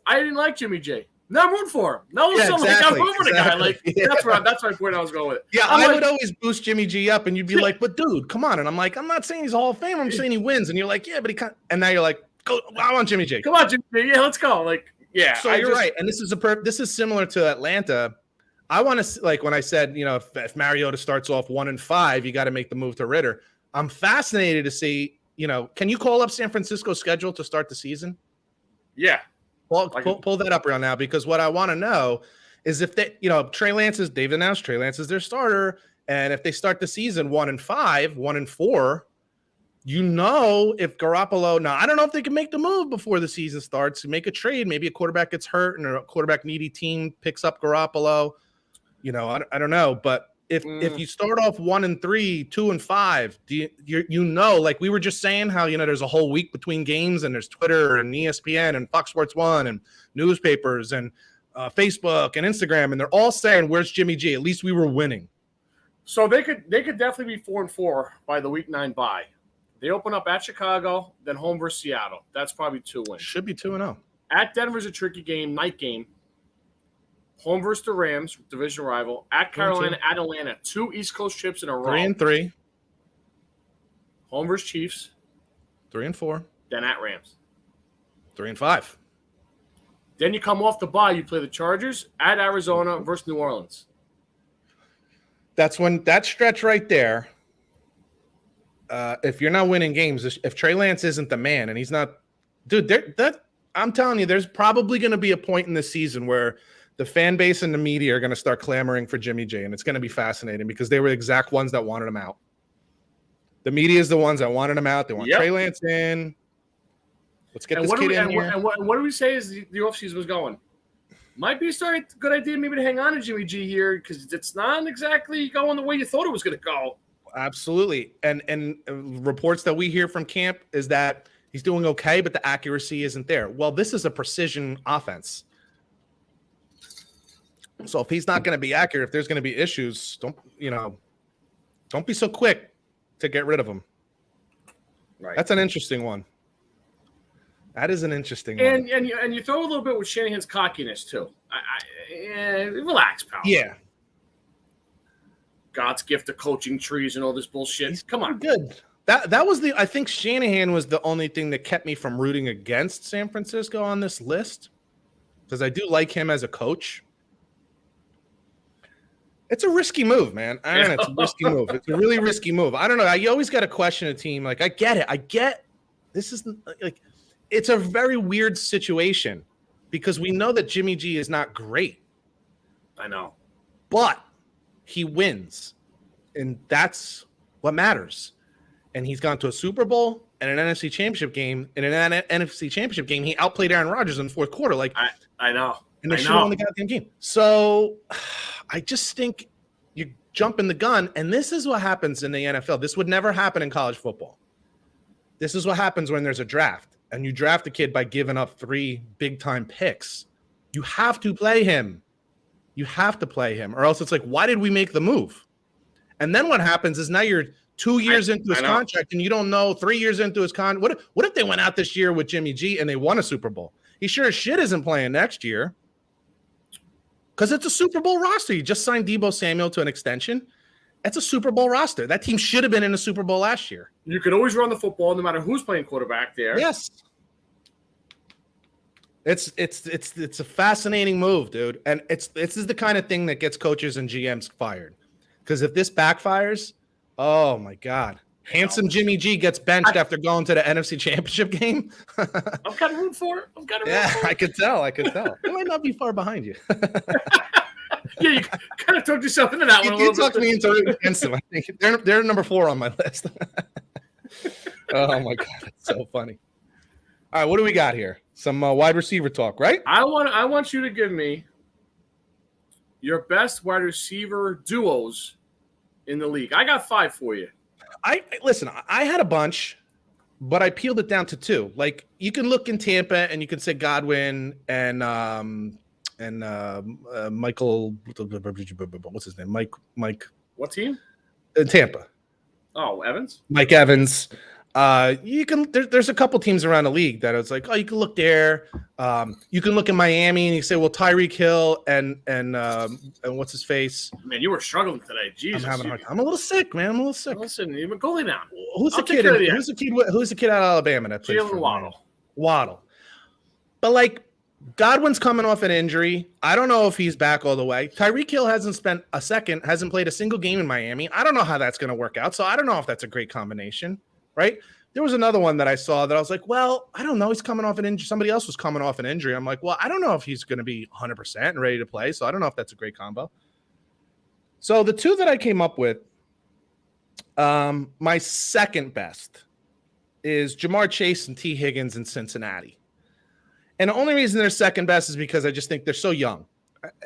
I didn't like Jimmy G. No, I'm rooting for him. No, I'm rooting for the guy. Like, that's my point I was going with. Yeah, I would always boost Jimmy G up, and you'd be like, but dude, come on. And I'm like, I'm not saying he's a Hall of Famer. I'm saying he wins. And you're like, yeah, but he can't. And now you're like, go. I want Jimmy G. Come on, Jimmy G. Yeah, let's go. Like, yeah. So you're right. And this is similar to Atlanta. I want to, like, when I said, if Mariota starts off 1-5, you got to make the move to Ritter. I'm fascinated to see, can you call up San Francisco's schedule to start the season? Yeah. Pull that up right now, because what I want to know is if they, they've announced Trey Lance is their starter. And if they start the season 1-5, 1-4, if Garoppolo, now I don't know if they can make the move before the season starts, make a trade, maybe a quarterback gets hurt and a quarterback needy team picks up Garoppolo. I don't know, but if you start off 1-3, 2-5, like we were just saying how, there's a whole week between games and there's Twitter and ESPN and Fox Sports 1 and newspapers and Facebook and Instagram, and they're all saying, where's Jimmy G? At least we were winning. So they could definitely be 4-4 by the week 9 bye. They open up at Chicago, then home versus Seattle. That's probably 2 wins. Should be 2-0. At Denver's a tricky game, night game. Home versus the Rams, division rival. At Carolina, at Atlanta. 2 East Coast trips in a row. 3-3. Home versus Chiefs. 3-4. Then at Rams. 3-5. Then you come off the bye. You play the Chargers at Arizona versus New Orleans. That's when that stretch right there. If you're not winning games, if Trey Lance isn't the man and he's not, dude, I'm telling you, there's probably going to be a point in the season where the fan base and the media are going to start clamoring for Jimmy G, and it's going to be fascinating because they were the exact ones that wanted him out. The media is the ones that wanted him out. They want Trey Lance in. Let's get this kid in here. And what do we say is the offseason was going? Might be a good idea maybe to hang on to Jimmy G here because it's not exactly going the way you thought it was going to go. Absolutely. And reports that we hear from camp is that he's doing okay, but the accuracy isn't there. Well, this is a precision offense. So if he's not going to be accurate, if there's going to be issues, don't be so quick to get rid of him. Right. That's an interesting one. That is an interesting one. And you throw a little bit with Shanahan's cockiness too. Relax, pal. Yeah. God's gift of coaching trees and all this bullshit. Come on. Good. That was I think Shanahan was the only thing that kept me from rooting against San Francisco on this list, because I do like him as a coach. It's a risky move, man. It's a risky move. It's a really risky move. I don't know. You always got to question a team. Like, I get it. This is like, it's a very weird situation because we know that Jimmy G is not great. I know. But he wins, and that's what matters. And he's gone to a Super Bowl and an NFC Championship game. In an NFC Championship game, he outplayed Aaron Rodgers in the fourth quarter. Like, I know. And they should have won the goddamn game. So I just think you jump in the gun, and this is what happens in the NFL. This would never happen in college football. This is what happens when there's a draft, and you draft a kid by giving up 3 big-time picks. You have to play him. You have to play him, or else it's like, why did we make the move? And then what happens is now you're 2 years into his contract, and you don't know 3 years into his contract. What if they went out this year with Jimmy G and they won a Super Bowl? He sure as shit isn't playing next year because it's a Super Bowl roster. You just signed Deebo Samuel to an extension. That's a Super Bowl roster. That team should have been in the Super Bowl last year. You can always run the football no matter who's playing quarterback there. Yes. It's a fascinating move, dude. And this is the kind of thing that gets coaches and GMs fired. Because if this backfires, oh my God. Handsome Jimmy G gets benched after going to the NFC Championship game. I'm kind of rooting for it. I could tell. I might not be far behind you. Yeah, you kind of talked yourself into that one. You talked me into it against them. I think they're number 4 on my list. Oh my God, that's so funny. All right, what do we got here? Some wide receiver talk, right? I want you to give me your best wide receiver duos in the league. I got 5 for you. Listen, I had a bunch, but I peeled it down to 2. Like, you can look in Tampa and you can say Godwin and Michael, what's his name? Mike. What team? In Tampa. Oh, Evans. Mike Evans. You can. There's a couple teams around the league that it's like, oh, you can look there. You can look in Miami and you say, well, Tyreek Hill and what's his face? Man, you were struggling today. Jesus, I'm having a hard time. I'm a little sick, man. I'm a little sick. Listen, you're goalie now. Who's the kid? Who's the kid out of Alabama that plays for Waddle? Waddle. But like, Godwin's coming off an injury. I don't know if he's back all the way. Tyreek Hill hasn't played a single game in Miami. I don't know how that's going to work out. So I don't know if that's a great combination, right? There was another one that I saw that I was like, well, I don't know. He's coming off an injury. Somebody else was coming off an injury. I'm like, well, I don't know if he's going to be 100% and ready to play. So I don't know if that's a great combo. So the 2 that I came up with, my second best is Jamar Chase and T. Higgins in Cincinnati. And the only reason they're second best is because I just think they're so young.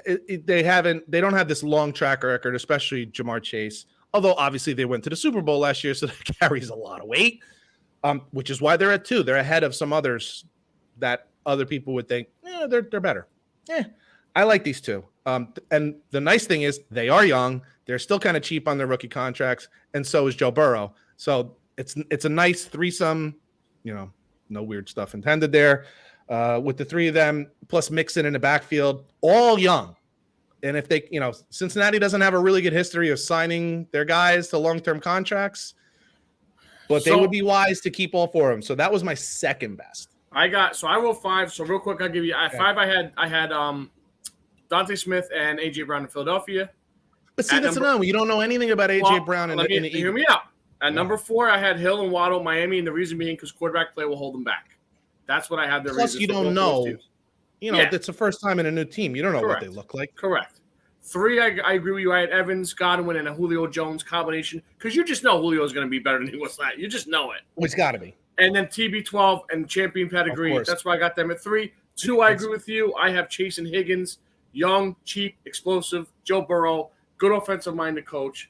They don't have this long track record, especially Jamar Chase. Although obviously they went to the Super Bowl last year, so that carries a lot of weight. Which is why they're at 2. They're ahead of some others that other people would think, they're better. I like these 2. And the nice thing is they are young. They're still kind of cheap on their rookie contracts, and so is Joe Burrow. So it's a nice threesome. No weird stuff intended there. With the 3 of them, plus Mixon in the backfield, all young. And if they, Cincinnati doesn't have a really good history of signing their guys to long-term contracts, but they would be wise to keep all 4 of them. So that was my second best. I wrote 5. So real quick, I'll give you 5. I had Dante Smith and AJ Brown in Philadelphia. But see, that's another one. You don't know anything about AJ Brown in the hear me out. At number 4, I had Hill and Waddle, Miami, and the reason being because quarterback play will hold them back. That's what I had. Plus, you don't know. It's the first time in a new team. You don't know what they look like. Correct. 3, I agree with you. I had Evans, Godwin, and a Julio Jones combination because you just know Julio is going to be better than he was last. You just know it. Well, he's got to be. And then TB12 and champion pedigree. That's why I got them at 3. 2, I agree with you. I have Chase and Higgins, young, cheap, explosive. Joe Burrow, good offensive-minded coach.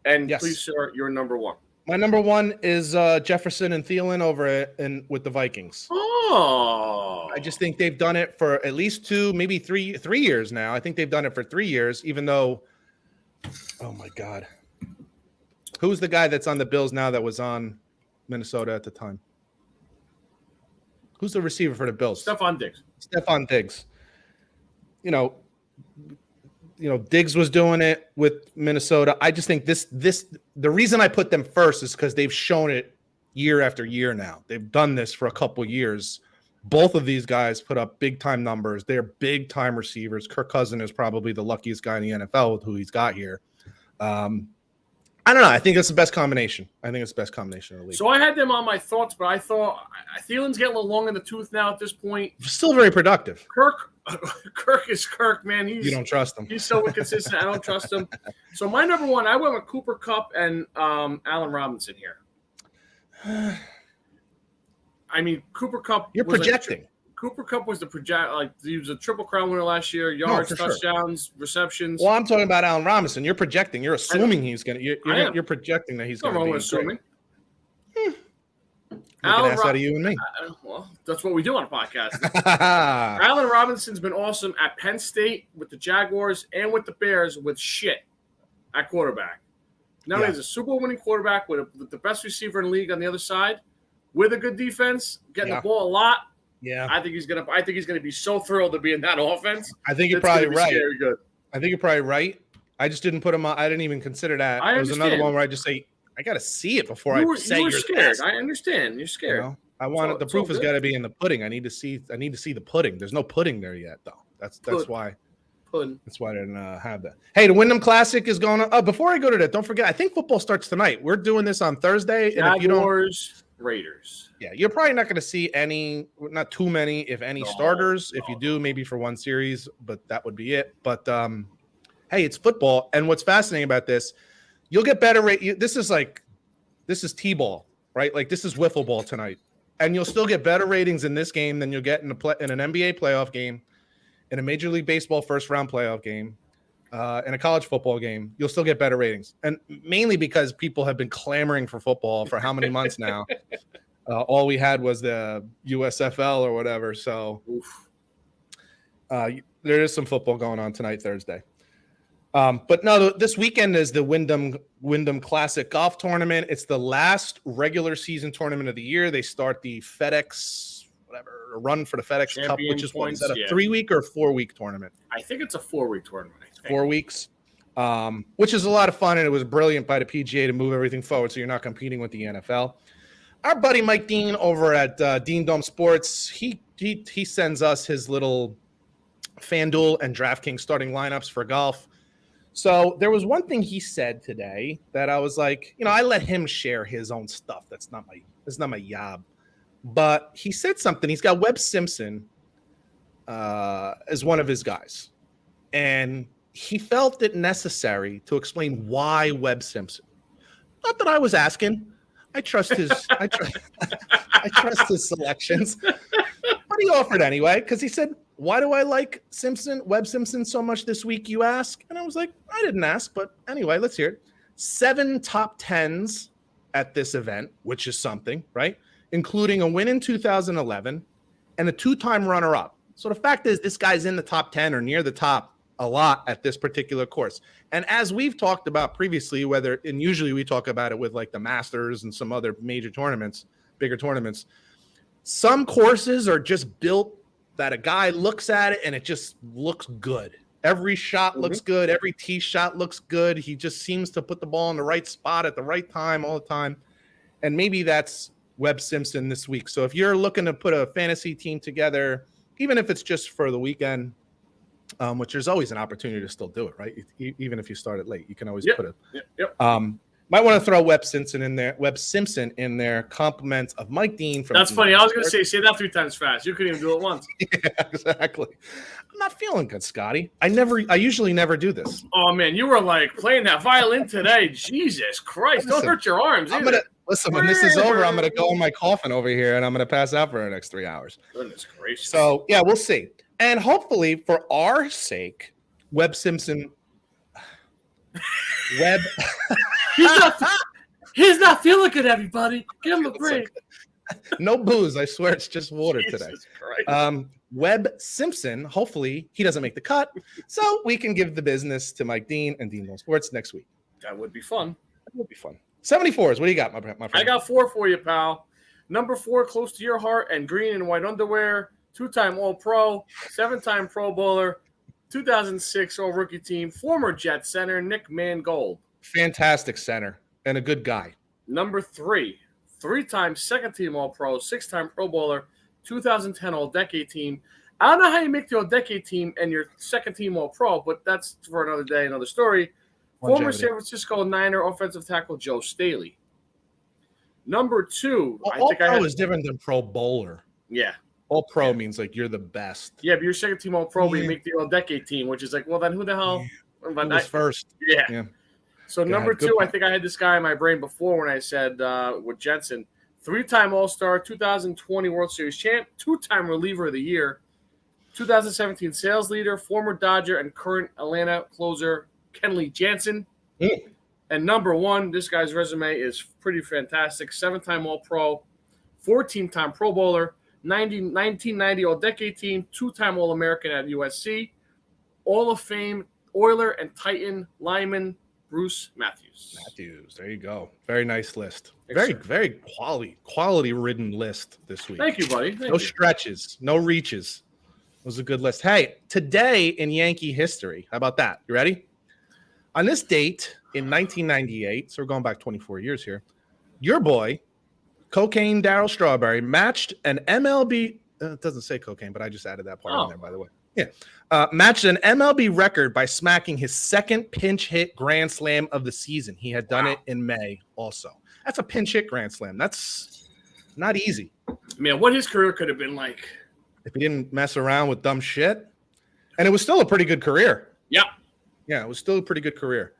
And please, sir, you're number 1. My number 1 is Jefferson and Thielen over with the Vikings. Oh, I just think they've done it for at least 2, maybe 3 years now. I think they've done it for 3 years, even though, oh my God. Who's the guy that's on the Bills now that was on Minnesota at the time? Who's the receiver for the Bills? Stephon Diggs. Diggs was doing it with Minnesota. I just think the reason I put them first is because they've shown it year after year now. They've done this for a couple years. Both of these guys put up big-time numbers. They're big-time receivers. Kirk Cousins is probably the luckiest guy in the NFL with who he's got here. I don't know. I think it's the best combination. in the league. So I had them on my thoughts, but I thought Thielen's getting a little long in the tooth now at this point. Still very productive. Kirk is Kirk, man. You don't trust him. He's so inconsistent. I don't trust him. So my number 1, I went with Cooper Kupp and Allen Robinson here. I mean, Cooper Kupp. You're projecting. Cooper Kupp was he was a Triple Crown winner last year. Yards, touchdowns, receptions. Well, I'm talking about Allen Robinson. You're projecting. You're assuming he's going to. You're projecting that he's going to be assuming. Make an ass out of you and me. Well, that's what we do on a podcast. Allen Robinson's been awesome at Penn State with the Jaguars and with the Bears with shit at quarterback. Now he's a Super Bowl winning quarterback with the best receiver in the league on the other side, with a good defense, getting the ball a lot. Yeah, I think he's gonna be so thrilled to be in that offense. I think you're probably right. I think you're probably right. I just didn't put him on. I didn't even consider that. It was another one where I just say I got to see it before I say you're scared. I understand. You're scared. You know? I want it. The proof has got to be in the pudding. I need to see the pudding. There's no pudding there yet, though. That's why. Pudding. That's why I didn't have that. Hey, the Wyndham Classic is going on. Oh, before I go to that, don't forget. I think football starts tonight. We're doing this on Thursday. Jaguars, Raiders. Yeah, you're probably not going to see any, not too many, if any, starters. If you do, maybe for one series, but that would be it. But hey, it's football, and what's fascinating about this, you'll get better rate. This is T-ball, right? Like this is wiffle ball tonight, and you'll still get better ratings in this game than you'll get in an NBA playoff game, in a Major League Baseball first round playoff game, in a college football game. You'll still get better ratings, and mainly because people have been clamoring for football for how many months now. All we had was the USFL or whatever. So there is some football going on tonight, Thursday. But no, this weekend is the Wyndham Classic Golf Tournament. It's the last regular season tournament of the year. They start the FedEx, run for the FedEx Cup, which is what, is that a 3-week or 4-week tournament? I think it's a 4-week tournament. 4 weeks, which is a lot of fun, and it was brilliant by the PGA to move everything forward so you're not competing with the NFL. Our buddy Mike Dean over at Dean Dome Sports, he sends us his little FanDuel and DraftKings starting lineups for golf. So there was one thing he said today that I was like, I let him share his own stuff. That's not my job. But he said something. He's got Webb Simpson as one of his guys. And he felt it necessary to explain why Webb Simpson. Not that I was asking. I trust his I trust his selections. But he offered anyway, because he said, why do I like Webb Simpson so much this week, you ask? And I was like, I didn't ask, but anyway, let's hear it. 7 top 10s at this event, which is something, right? Including a win in 2011 and a 2-time runner-up. So the fact is, this guy's in the top 10 or near the top a lot at this particular course. And as we've talked about previously, and usually we talk about it with like the Masters and some other major tournaments, bigger tournaments, some courses are just built that a guy looks at it and it just looks good. Every shot looks good. Every tee shot looks good. He just seems to put the ball in the right spot at the right time all the time. And maybe that's Webb Simpson this week. So if you're looking to put a fantasy team together, even if it's just for the weekend, which there's always an opportunity to still do it, right? Even if you start it late, you can always put it. Might want to throw Webb Simpson in there. Compliments of Mike Dean. That's funny. I was going to say that 3 times fast. You couldn't even do it once. Yeah, exactly. I'm not feeling good, Scotty. I usually never do this. Oh man, you were like playing that violin today. Jesus Christ! Don't hurt your arms. Listen, when this is over, I'm gonna go in my coffin over here and I'm gonna pass out for the next 3 hours. Goodness gracious. So yeah, we'll see. And hopefully, for our sake, Webb Simpson. He's not feeling good, everybody. Give him a break. No booze. I swear it's just water today. Webb Simpson, hopefully he doesn't make the cut, so we can give the business to Mike Dean and Dean Dome Sports next week. That would be fun. 74s. What do you got, my friend? I got 4 for you, pal. Number 4, close to your heart, and green and white underwear. 2-time All-Pro, 7-time Pro Bowler, 2006 All-Rookie Team, former Jet center Nick Mangold. Fantastic center and a good guy. Number 3, 3-time second-team All-Pro, 6-time Pro Bowler, 2010 All-Decade Team. I don't know how you make the All-Decade Team and your second-team All-Pro, but that's for another day, another story. Former San Francisco Niner offensive tackle Joe Staley. Number 2, All-Pro is different than Pro Bowler. Yeah. All-Pro means like you're the best. Yeah, but your second-team All-Pro, but you make the All-Decade Team, which is like, well, then who the hell? Who was first? Yeah. So number 2, I think I had this guy in my brain before when I said with Jensen, 3-time All-Star, 2020 World Series champ, 2-time reliever of the year, 2017 sales leader, former Dodger and current Atlanta closer Kenley Jansen. And number 1, this guy's resume is pretty fantastic. 7-time All-Pro, 14-time Pro Bowler, 1990 All-Decade Team, 2-time All-American at USC, Hall of Fame Oiler and Titan lineman Bruce Matthews. There you go. Very nice list. Thanks, very quality ridden list this week. Thank you, buddy. No stretches, no reaches. It was a good list. Hey, today in Yankee history, how about that? You ready? On this date in 1998, so we're going back 24 years here, your boy, Cocaine Darryl Strawberry, matched an MLB, it doesn't say cocaine, but I just added that part in there, by the way. Yeah. Matched an MLB record by smacking his second pinch hit grand slam of the season. He had done it in May also. That's a pinch hit grand slam. That's not easy. Man, what his career could have been like. If he didn't mess around with dumb shit. And it was still a pretty good career. Yeah. Yeah, it was still a pretty good career.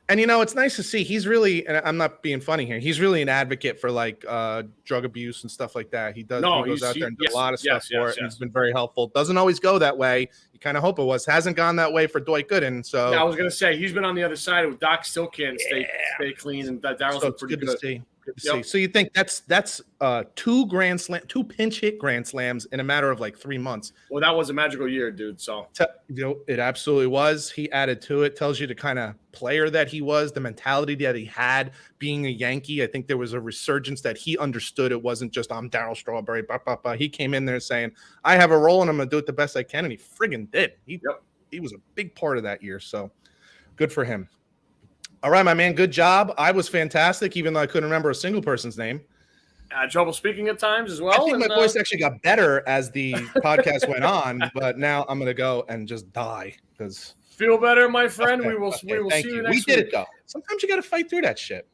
And, it's nice to see he's really, and I'm not being funny here, he's really an advocate for like drug abuse and stuff like that. He goes out there and does a lot of stuff for it. And he's been very helpful. Doesn't always go that way. You kind of hope it was. Hasn't gone that way for Dwight Gooden. So I was going to say, he's been on the other side with Doc still can't stay clean. And Darryl's been pretty good. Good to see. So you think that's two pinch hit grand slams in a matter of like 3 months. Well, that was a magical year, dude. So it absolutely was. He added to it. Tells you the kind of player that he was, the mentality that he had being a Yankee. I think there was a resurgence that he understood. It wasn't just I'm Darryl Strawberry. He came in there saying, I have a role and I'm gonna do it the best I can, and he friggin' did. He was a big part of that year. So good for him. All right, my man. Good job. I was fantastic, even though I couldn't remember a single person's name. Trouble speaking at times as well. I think my voice actually got better as the podcast went on, but now I'm going to go and just die because. Feel better, my friend. We will see you next week. We did it though. Sometimes you got to fight through that shit.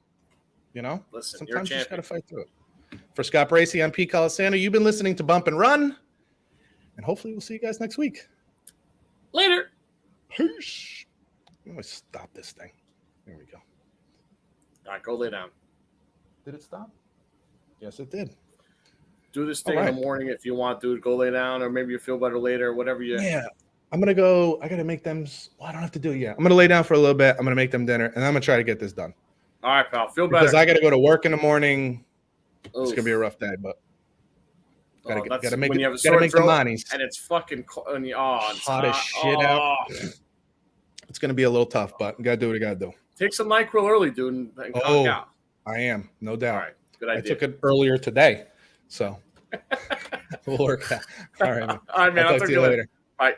Listen, sometimes you just got to fight through it. For Scott Bracey, I'm Pete Colasano. You've been listening to Bump and Run, and hopefully we'll see you guys next week. Later. Peace. I'm going to stop this thing. There we go. All right, go lay down. Did it stop? Yes, it did. Do this thing in the morning if you want, dude. Go lay down, or maybe you feel better later, whatever you. Yeah, I'm gonna go. I gotta make them. Well, I don't have to do it yet. I'm gonna lay down for a little bit. I'm gonna make them dinner, and I'm gonna try to get this done. All right, pal. Feel better. Because I gotta go to work in the morning. Oof. It's gonna be a rough day, but gotta make the monies. And it's fucking it's hot as shit out. It's gonna be a little tough, but gotta do what I gotta do. Take some NyQuil early, dude, and conk out. I am, no doubt. All right, good idea. I took it earlier today, so we'll work out. All right, man. All right, man. I'll talk to you later. Bye.